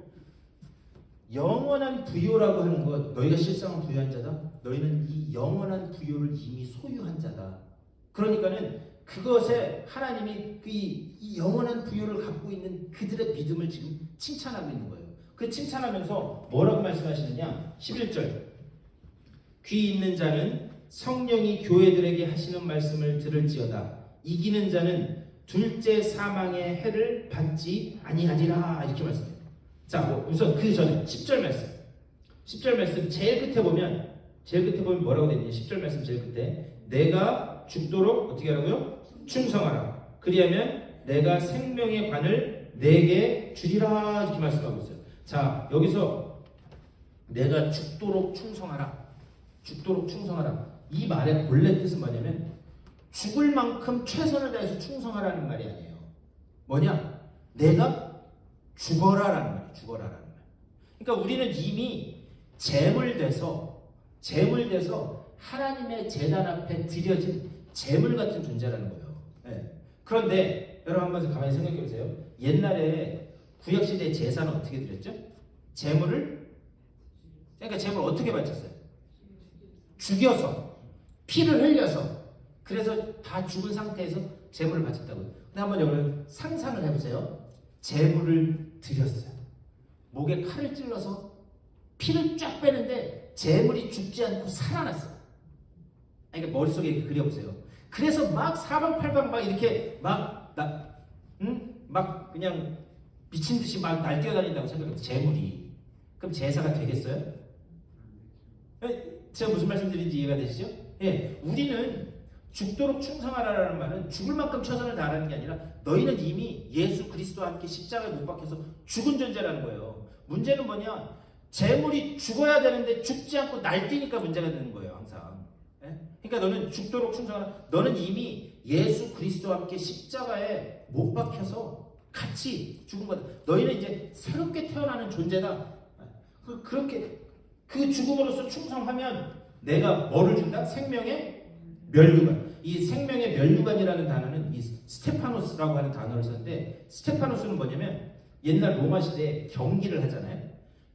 영원한 부요라고 하는 것, 너희가 실상은 부유한 자다. 너희는 이 영원한 부요를 이미 소유한 자다. 그러니까는 그것에 하나님이 이 영원한 부요를 갖고 있는 그들의 믿음을 지금 칭찬하고 있는 거예요. 그 칭찬하면서 뭐라고 말씀하시느냐? 11절. 귀 있는 자는 성령이 교회들에게 하시는 말씀을 들을지어다. 이기는 자는 둘째 사망의 해를 받지 아니하리라. 이렇게 말씀해요. 자, 우선 그 전에 10절 말씀. 10절 말씀 제일 끝에 보면 뭐라고 되어 있냐? 10절 말씀 제일 끝에 내가 죽도록 어떻게 하라고요? 충성하라. 그리하면 내가 생명의 관을 내게 주리라. 이렇게 말씀하고 있어요. 자, 여기서 내가 죽도록 충성하라. 죽도록 충성하라. 이 말의 본래 뜻은 뭐냐면 죽을 만큼 최선을 다해서 충성하라는 말이 아니에요. 뭐냐? 내가 죽어라라는 말이에요. 죽어라라는 말. 그러니까 우리는 이미 제물돼서 하나님의 제단 앞에 드려진 제물 같은 존재라는 거예요. 네. 그런데 여러분 한번 가만히 생각해 보세요. 옛날에 구약시대 제사는 어떻게 드렸죠? 제물을 어떻게 바쳤어요? 죽여서 피를 흘려서 그래서 다 죽은 상태에서 제물을 바쳤다고요. 근데 한번 여러분 상상을 해보세요. 제물을 드렸어요. 목에 칼을 찔러서 피를 쫙 빼는데 제물이 죽지 않고 살아났어요. 그러니까 머릿속에 그려보세요. 그래서 막 사방팔방 막 이렇게 막 그냥 미친 듯이 막 날뛰어다닌다고 생각해요. 제물이. 그럼 제사가 되겠어요? 제가 무슨 말씀드린지 이해가 되시죠? 예, 우리는 죽도록 충성하라는 말은 죽을 만큼 최선을 다하는 게 아니라 너희는 이미 예수 그리스도와 함께 십자가에 못 박혀서 죽은 존재라는 거예요. 문제는 뭐냐? 제물이 죽어야 되는데 죽지 않고 날뛰니까 문제가 되는 거예요, 항상. 예? 그러니까 너는 죽도록 충성하라. 너는 이미 예수 그리스도와 함께 십자가에 못 박혀서 같이 죽은 거다. 너희는 이제 새롭게 태어나는 존재다. 그렇게 그 죽음으로써 충성하면 내가 뭐를 준다? 생명의 면류관. 이 생명의 면류관이라는 단어는 이 스테파노스라고 하는 단어를 썼는데 스테파노스는 뭐냐면 옛날 로마 시대에 경기를 하잖아요.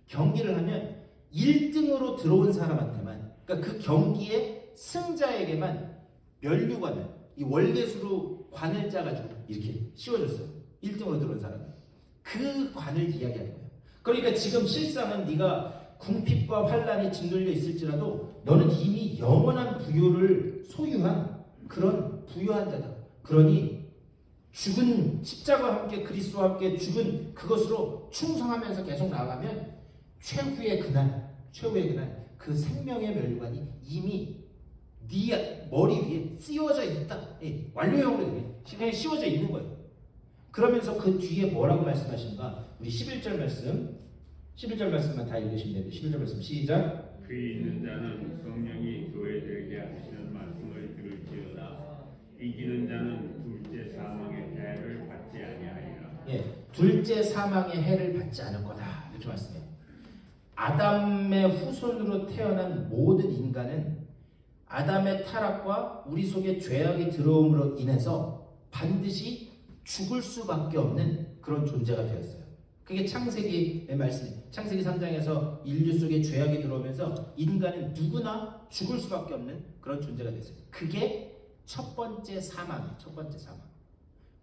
경기를 하면 1등으로 들어온 사람한테만, 그러니까 그 경기의 승자에게만 면류관을 이 월계수로 관을 짜가지고 이렇게 씌워줬어요. 1등으로 들어온 사람은 그 관을 이야기하는 거예요. 그러니까 지금 실상은 네가 궁핍과 환란이 짓눌려 있을지라도 너는 이미 영원한 부요를 소유한 그런 부유한 자다. 그러니 죽은 십자가와 함께 그리스도와 함께 죽은 그것으로 충성하면서 계속 나아가면 최후의 그날 그 생명의 멸관이 이미 네 머리 위에 씌워져 있다. 완료형으로 그냥 씌워져 있는 거예요. 그러면서 그 뒤에 뭐라고 말씀하시는가? 우리 11절 말씀만 다 읽으시면 됩니다. 11절 말씀 시작. 귀 있는 자는 성령이 교회들에게 하시는 말씀을 들을지어다. 이기는 자는 둘째 사망의 해를 받지 아니하리라. 예, 둘째 사망의 해를 받지 않을 거다. 이렇게 말씀해요. 아담의 후손으로 태어난 모든 인간은 아담의 타락과 우리 속에 죄악이 들어옴으로 인해서 반드시 죽을 수밖에 없는 그런 존재가 되었어요. 그게 창세기의 말씀이에요. 창세기 3장에서 인류 속에 죄악이 들어오면서 인간은 누구나 죽을 수밖에 없는 그런 존재가 됐어요. 그게 첫 번째 사망이에요. 첫 번째 사망.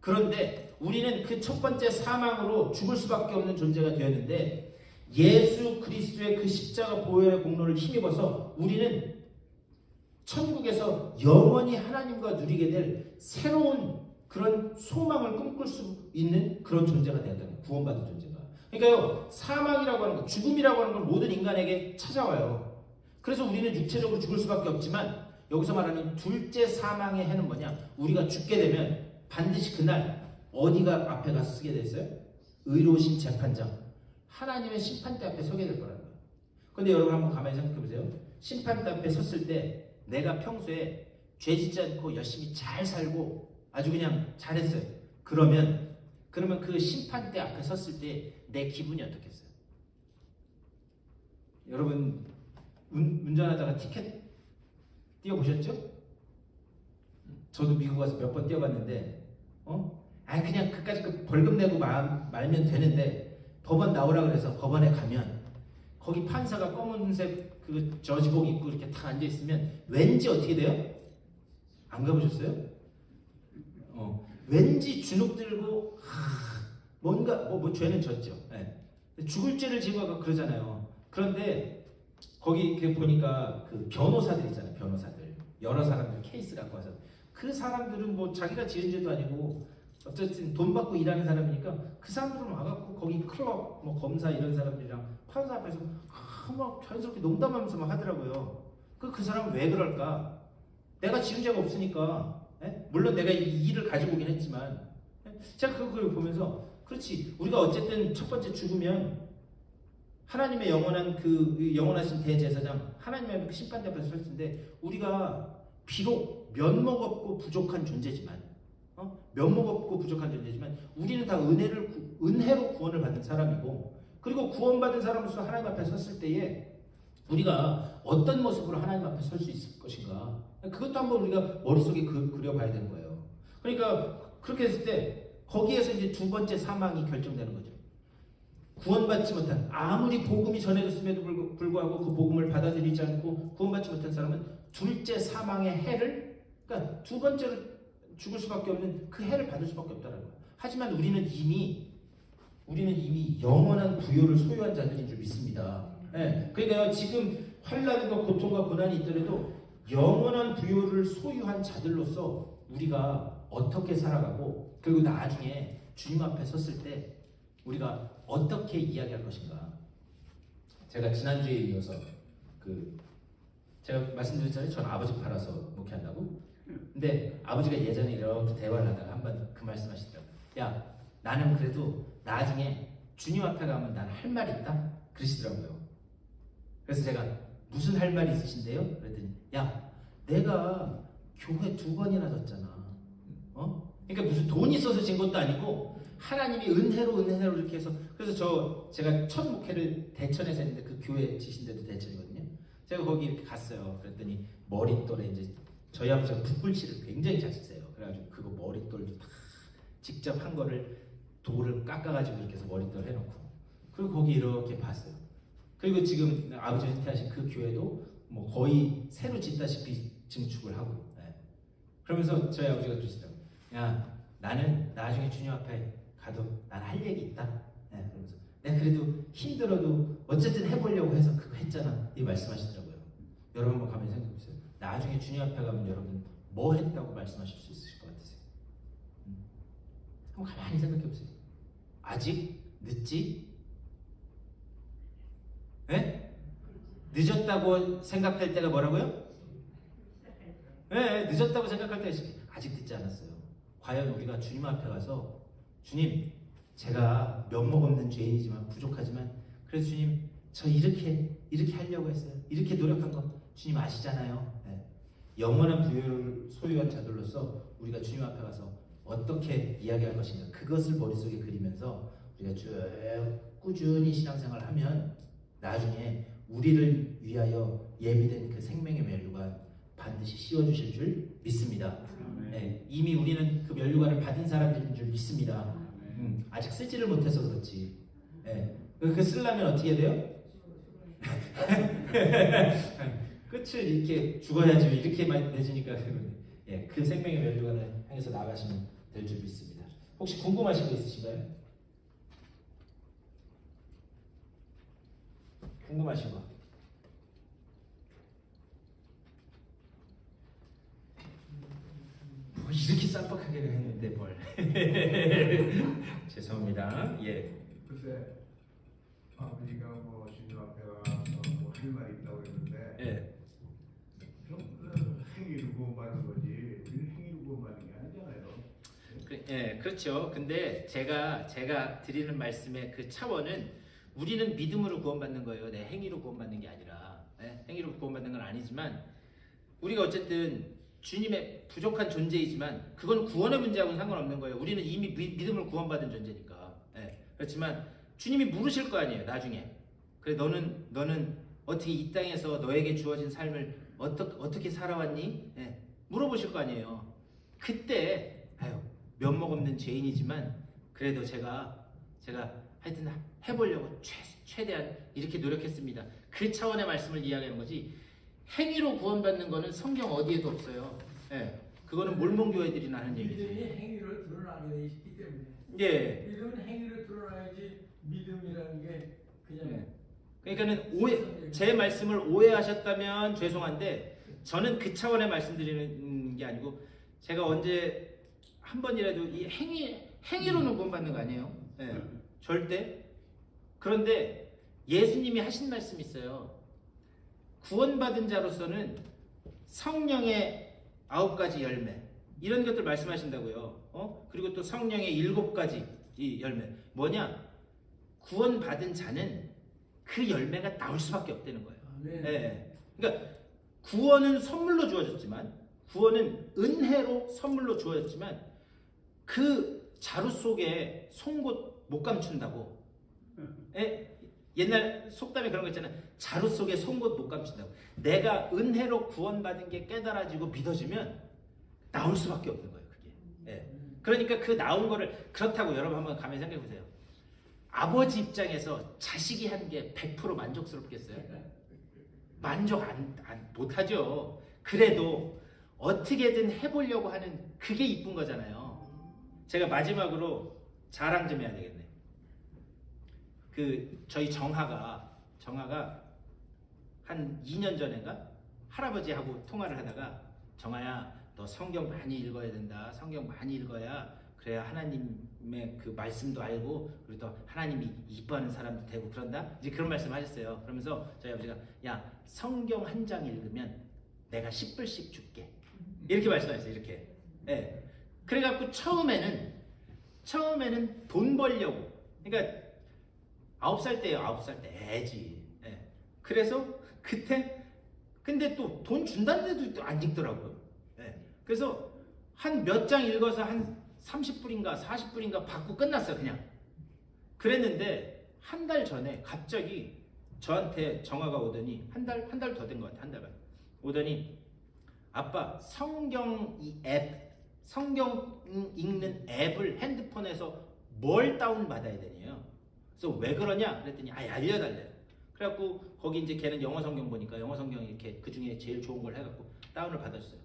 그런데 우리는 그 첫 번째 사망으로 죽을 수밖에 없는 존재가 되었는데 예수 그리스도의 그 십자가 보혈의 공로를 힘입어서 우리는 천국에서 영원히 하나님과 누리게 될 새로운 그런 소망을 꿈꿀 수 있는 그런 존재가 되었다는 거예요. 구원받은 존재가. 그러니까요, 사망이라고 하는 것, 죽음이라고 하는 건 모든 인간에게 찾아와요. 그래서 우리는 육체적으로 죽을 수밖에 없지만 여기서 말하는 둘째 사망의 해는 뭐냐? 우리가 죽게 되면 반드시 그날 어디가 앞에 가서 쓰게 됐어요? 의로우신 재판장, 하나님의 심판대 앞에 서게 될 거라는 거예요. 그런데 여러분 한번 가만히 생각해 보세요. 심판대 앞에 섰을 때 내가 평소에 죄 짓지 않고 열심히 잘 살고 아주 그냥 잘했어요. 그러면 그 심판대 앞에 섰을 때 내 기분이 어떻겠어요? 여러분 운전하다가 티켓 띄워보셨죠? 저도 미국 가서 몇 번 띄워봤는데 그냥 그까짓 그 벌금 내고 말면 되는데 법원 나오라 그래서 법원에 가면 거기 판사가 검은색 그 저지복 입고 이렇게 다 앉아 있으면 왠지 어떻게 돼요? 안 가보셨어요? 왠지 주눅 들고 뭔가 뭐 죄는 졌죠. 네. 죽을 죄를 지고 그러잖아요. 그런데 거기 이렇게 보니까 그 변호사들 있잖아요. 변호사들 여러 사람들 케이스 갖고 와서 그 사람들은 뭐 자기가 지은 죄도 아니고 어쨌든 돈 받고 일하는 사람이니까 그 사람들은 와갖고 거기 클럽 뭐 검사 이런 사람들이랑 판사 앞에서 막 자연스럽게 농담하면서 막 하더라고요. 그 사람은 왜 그럴까? 내가 지은 죄가 없으니까. 물론 내가 이 일을 가지고 오긴 했지만 제가 그걸 보면서 그렇지, 우리가 어쨌든 첫 번째 죽으면 하나님의 영원하신 대제사장 하나님의 그 심판대 앞에서 설 텐데 우리가 비록 면목 없고 부족한 존재지만 면목 없고 부족한 존재지만 우리는 다 은혜로 구원을 받은 사람이고, 그리고 구원받은 사람으로서 하나님 앞에 섰을 때에 우리가 어떤 모습으로 하나님 앞에 설 수 있을 것인가, 그것도 한번 우리가 머릿속에 그려봐야 되는 거예요. 그러니까 그렇게 했을 때 거기에서 이제 두 번째 사망이 결정되는 거죠. 구원받지 못한, 아무리 복음이 전해졌음에도 불구하고 그 복음을 받아들이지 않고 구원받지 못한 사람은 둘째 사망의 해를, 그러니까 두 번째로 죽을 수밖에 없는 그 해를 받을 수밖에 없다는 거예요. 하지만 우리는 이미 영원한 부요를 소유한 자들인 줄 믿습니다. 그러니까 지금 환난과 고통과 고난이 있더라도 영원한 부요를 소유한 자들로서 우리가 어떻게 살아가고, 그리고 나중에 주님 앞에 섰을 때 우리가 어떻게 이야기할 것인가. 제가 지난주에 이어서 제가 말씀드렸잖아요. 전 아버지 팔아서 목회한다고. 근데 아버지가 예전에 이렇게 대화를 하다가 한번 그 말씀하시더라고요. 야, 나는 그래도 나중에 주님 앞에 가면 나는 할 말이 있다 그러시더라고요. 그래서 제가 무슨 할 말이 있으신데요? 그랬더니 야, 내가 교회 2번이나 졌잖아. 그러니까 무슨 돈이 있어서 진 것도 아니고 하나님이 은혜로 이렇게 해서. 그래서 제가 첫 목회를 대천에서 했는데 그 교회 지신데도 대천이거든요. 제가 거기 이렇게 갔어요. 그랬더니 머릿돌에 이제 저희 아버지가 붓글씨를 굉장히 잘 쓰세요. 그래가지고 그거 머릿돌도 다 직접 한 거를 돌을 깎아가지고 이렇게 해서 머릿돌 해놓고, 그리고 거기 이렇게 봤어요. 그리고 지금 아버지 은퇴하신 그 교회도 뭐 거의 새로 짓다시피 증축을 하고. 그러면서 저희 아버지가 그러시더라고요. 야, 나는 나중에 주님 앞에 가도 난 할 얘기 있다. 그러면서 내가 그래도 힘들어도 어쨌든 해보려고 해서 그거 했잖아. 이 말씀하시더라고요. 여러분 한번 가만히 생각해보세요. 나중에 주님 앞에 가면 여러분 뭐 했다고 말씀하실 수 있으실 것 같으세요? 한번 가만히 생각해보세요. 아직 늦지? 늦었다고 생각될 때가 뭐라고요? 늦었다고 생각할 때 아직 늦지 않았어요. 과연 우리가 주님 앞에 가서 주님, 제가 면목 없는 죄인이지만 부족하지만 그래서 주님, 저 이렇게 하려고 했어요. 이렇게 노력한 거 주님 아시잖아요. 영원한 부요를 소유한 자들로서 우리가 주님 앞에 가서 어떻게 이야기할 것인가, 그것을 머릿속에 그리면서 우리가 쭉 꾸준히 신앙생활을 하면 나중에 우리를 위하여 예비된 그 생명의 면류관 반드시 씌워주실 줄 믿습니다. 이미 우리는 그 면류관을 받은 사람들인 줄 믿습니다. 아직 쓰지를 못해서 그렇지. 그 쓰려면 어떻게 돼요? 끝을 이렇게 죽어야지 이렇게 맺으니까 그 생명의 면류관을 향해서 나가시면 될 줄 믿습니다. 혹시 궁금하신 거 있으신가요? 궁금하신 거? 뭐 이렇게 쌈박하게 했는데 뭘? 죄송합니다. 예. 글쎄 아버지가 뭐 주님 앞에 가서 뭐 할 말이 있다고 했는데 예. 행위를 구원받는 거지 우리는 행위를 구원받는 게 아니잖아요. 그렇죠. 근데 제가 드리는 말씀의 그 차원은 우리는 믿음으로 구원받는 거예요. 내 행위로 구원받는 게 아니라 행위로 구원받는 건 아니지만 우리가 어쨌든 주님의 부족한 존재이지만 그건 구원의 문제하고는 상관없는 거예요. 우리는 이미 믿음으로 구원받은 존재니까. 그렇지만 주님이 물으실 거 아니에요. 나중에. 그래 너는 어떻게 이 땅에서 너에게 주어진 삶을 어떻게 살아왔니? 물어보실 거 아니에요. 그때 면목 없는 죄인이지만 그래도 제가 하여튼 해보려고 최대한 이렇게 노력했습니다. 그 차원의 말씀을 이야기하는 거지. 행위로 구원받는 거는 성경 어디에도 없어요. 그거는 몰몬교회들이나 하는 얘기죠. 믿음이 행위를 드러나게 돼 있기 때문에. 예. 믿음은 행위를 드러나야지 믿음이라는 게 그냥. 그러니까는 제 말씀을 오해하셨다면 죄송한데 저는 그 차원의 말씀드리는 게 아니고 제가 언제 한 번이라도 이 행위로는 구원받는 거 아니에요. 절대. 그런데 예수님이 하신 말씀이 있어요. 구원받은 자로서는 성령의 9가지 열매 이런 것들 말씀하신다고요. 그리고 또 성령의 7가지 이 열매 뭐냐? 구원받은 자는 그 열매가 나올 수밖에 없다는 거예요. 그러니까 구원은 선물로 주어졌지만 구원은 은혜로 선물로 주어졌지만 그 자루 속에 송곳 못 감춘다고. 옛날 속담에 그런 거 있잖아요. 자루 속에 송곳 못 감춘다고. 내가 은혜로 구원받은 게 깨달아지고 믿어지면 나올 수밖에 없는 거예요. 그게. 그러니까 그 나온 거를 그렇다고 여러분 한번 가만히 생각해 보세요. 아버지 입장에서 자식이 한 게 100% 만족스럽겠어요? 만족 못하죠. 그래도 어떻게든 해보려고 하는 그게 이쁜 거잖아요. 제가 마지막으로 자랑 좀 해야 되겠네. 저희 정하가 한 2년 전인가 할아버지하고 통화를 하다가 정하야 너 성경 많이 읽어야 된다. 성경 많이 읽어야 그래야 하나님의 그 말씀도 알고 그리고 또 하나님이 이뻐하는 사람도 되고 그런다. 이제 그런 말씀 하셨어요. 그러면서 저희 아버지가 야 성경 한 장 읽으면 내가 10불씩 줄게. 이렇게 말씀하셨어요. 이렇게. 그래갖고 처음에는 돈 벌려고. 그러니까 9살 때예요. 9살 때 애지. 그래서 그때 근데 또 돈 준다는데도 또 안 읽더라고요. 그래서 한 몇 장 읽어서 한 30불인가 40불인가 받고 끝났어요. 그냥. 그랬는데 한 달 전에 갑자기 저한테 전화가 오더니 한 달 더 된 것 같아요. 한 달 반. 오더니 아빠 성경 읽는 앱을 핸드폰에서 뭘 다운받아야 되냐요. 그래서 왜 그러냐 그랬더니 알려달래요. 그래갖고 거기 이제 걔는 영어 성경 보니까 영어 성경 이렇게 그 중에 제일 좋은 걸 해갖고 다운을 받아줬어요.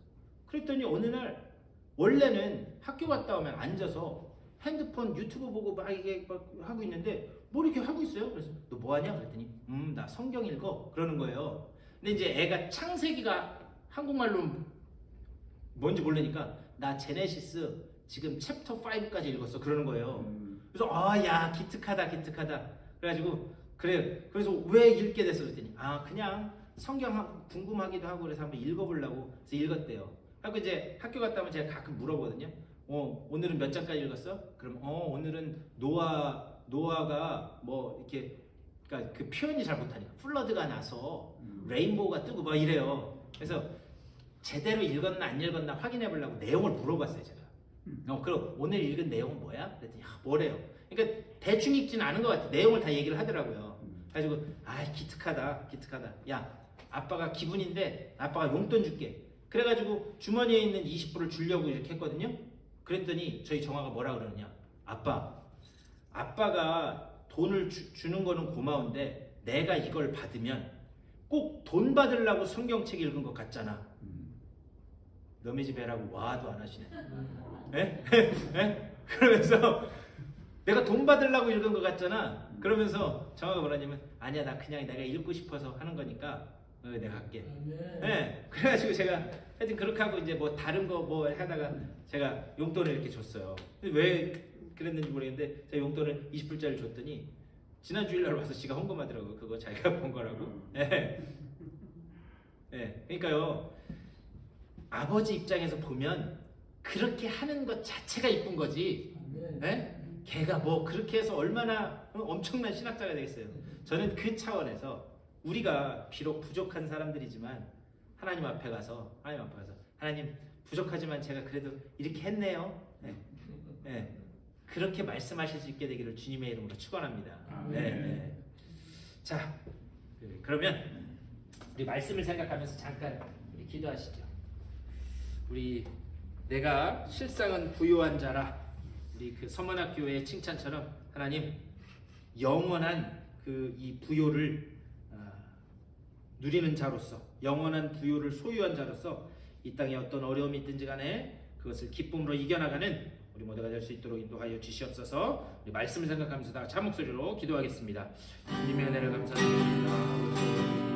그랬더니 어느 날 원래는 학교 갔다 오면 앉아서 핸드폰 유튜브 보고 막 이게 막 하고 있는데 뭐 이렇게 하고 있어요. 그래서 너 뭐 하냐 그랬더니 나 성경 읽어 그러는 거예요. 근데 이제 애가 창세기가 한국말로 뭔지 모르니까 나 제네시스 지금 챕터 5까지 읽었어 그러는 거예요. 그래서 야 기특하다. 그래가지고 그래. 그래서 왜 읽게 됐어 그랬더니 그냥 성경 궁금하기도 하고 그래서 한번 읽어보려고 그래서 읽었대요. 하고 이제 학교 갔다 오면 제가 가끔 물어보거든요. 오늘은 몇 장까지 읽었어? 그럼 오늘은 노아가 뭐 이렇게 그러니까 그 표현이 잘 못하니까 플러드가 나서 레인보우가 뜨고 막 이래요. 그래서 제대로 읽었나 안 읽었나 확인해 보려고 내용을 물어봤어요 제가. 그럼 오늘 읽은 내용은 뭐야? 그랬더니 뭐래요? 그러니까 대충 읽지는 않은 것 같아. 내용을 다 얘기를 하더라고요. 그래가지고 기특하다. 야 아빠가 기분인데 아빠가 용돈 줄게. 그래가지고 주머니에 있는 20불을 주려고 이렇게 했거든요. 그랬더니 저희 정화가 뭐라 그러느냐. 아빠가 돈을 주는 거는 고마운데 내가 이걸 받으면 꼭 돈 받으려고 성경책 읽은 것 같잖아. 너네 집 애라고 와도 안 하시네. 그러면서 내가 돈 받으려고 읽은 것 같잖아. 그러면서 정화가 뭐라냐면 아니야 나 그냥 내가 읽고 싶어서 하는 거니까 내가 할게. 네, 그래가지고 제가 하여튼 그렇게 하고 이제 뭐 다른 거 뭐 하다가 제가 용돈을 이렇게 줬어요. 왜 그랬는지 모르겠는데 제가 용돈을 20불짜리 줬더니 지난 주일날 와서 지가 헌금하더라고요. 그거 자기가 번 거라고. 네. 네, 그러니까요 아버지 입장에서 보면 그렇게 하는 것 자체가 이쁜 거지. 네? 걔가 뭐 그렇게 해서 얼마나 엄청난 신학자가 되겠어요. 저는 그 차원에서 우리가 비록 부족한 사람들이지만 하나님 앞에 가서 하나님 부족하지만 제가 그래도 이렇게 했네요. 네. 네. 그렇게 말씀하실 수 있게 되기를 주님의 이름으로 축원합니다. 네. 네. 자, 그러면 우리 말씀을 생각하면서 잠깐 우리 기도하시죠. 우리 내가 실상은 부유한 자라. 우리 그 서문학교의 칭찬처럼 하나님 영원한 그 이 부요를 누리는 자로서 영원한 부요를 소유한 자로서 이 땅에 어떤 어려움이 있든지 간에 그것을 기쁨으로 이겨나가는 우리 모두가 될 수 있도록 인도하여 주시옵소서. 우리 말씀을 생각하면서 다 같이 한 목소리로 기도하겠습니다. 주님의 은혜를 감사드립니다.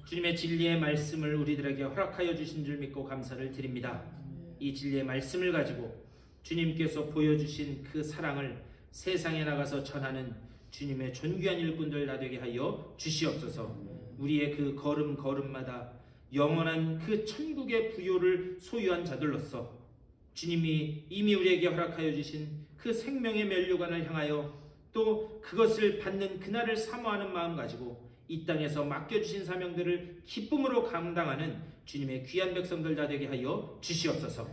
주님의 진리의 말씀을 우리들에게 허락하여 주신 줄 믿고 감사를 드립니다. 이 진리의 말씀을 가지고 주님께서 보여주신 그 사랑을 세상에 나가서 전하는 주님의 존귀한 일꾼들 다 되게 하여 주시옵소서. 우리의 그 걸음걸음마다 영원한 그 천국의 부요를 소유한 자들로서 주님이 이미 우리에게 허락하여 주신 그 생명의 면류관을 향하여 또 그것을 받는 그날을 사모하는 마음 가지고 이 땅에서 맡겨주신 사명들을 기쁨으로 감당하는 주님의 귀한 백성들 다 되게 하여 주시옵소서.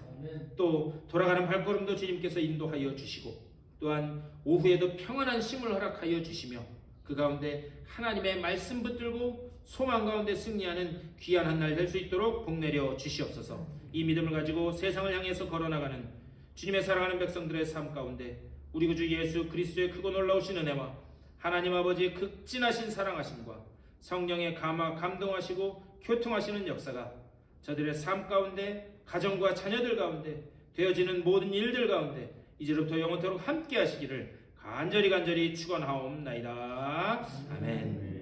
또 돌아가는 발걸음도 주님께서 인도하여 주시고 또한 오후에도 평안한 쉼을 허락하여 주시며 그 가운데 하나님의 말씀 붙들고 소망 가운데 승리하는 귀한 한 날 될 수 있도록 복내려 주시옵소서. 이 믿음을 가지고 세상을 향해서 걸어나가는 주님의 사랑하는 백성들의 삶 가운데 우리 구주 예수 그리스도의 크고 놀라우신 은혜와 하나님 아버지의 극진하신 사랑하심과 성령의 감동하시고 교통하시는 역사가 저들의 삶 가운데 가정과 자녀들 가운데 되어지는 모든 일들 가운데 이제부터 영원토록 함께 하시기를 간절히 축원하옵나이다. 아멘.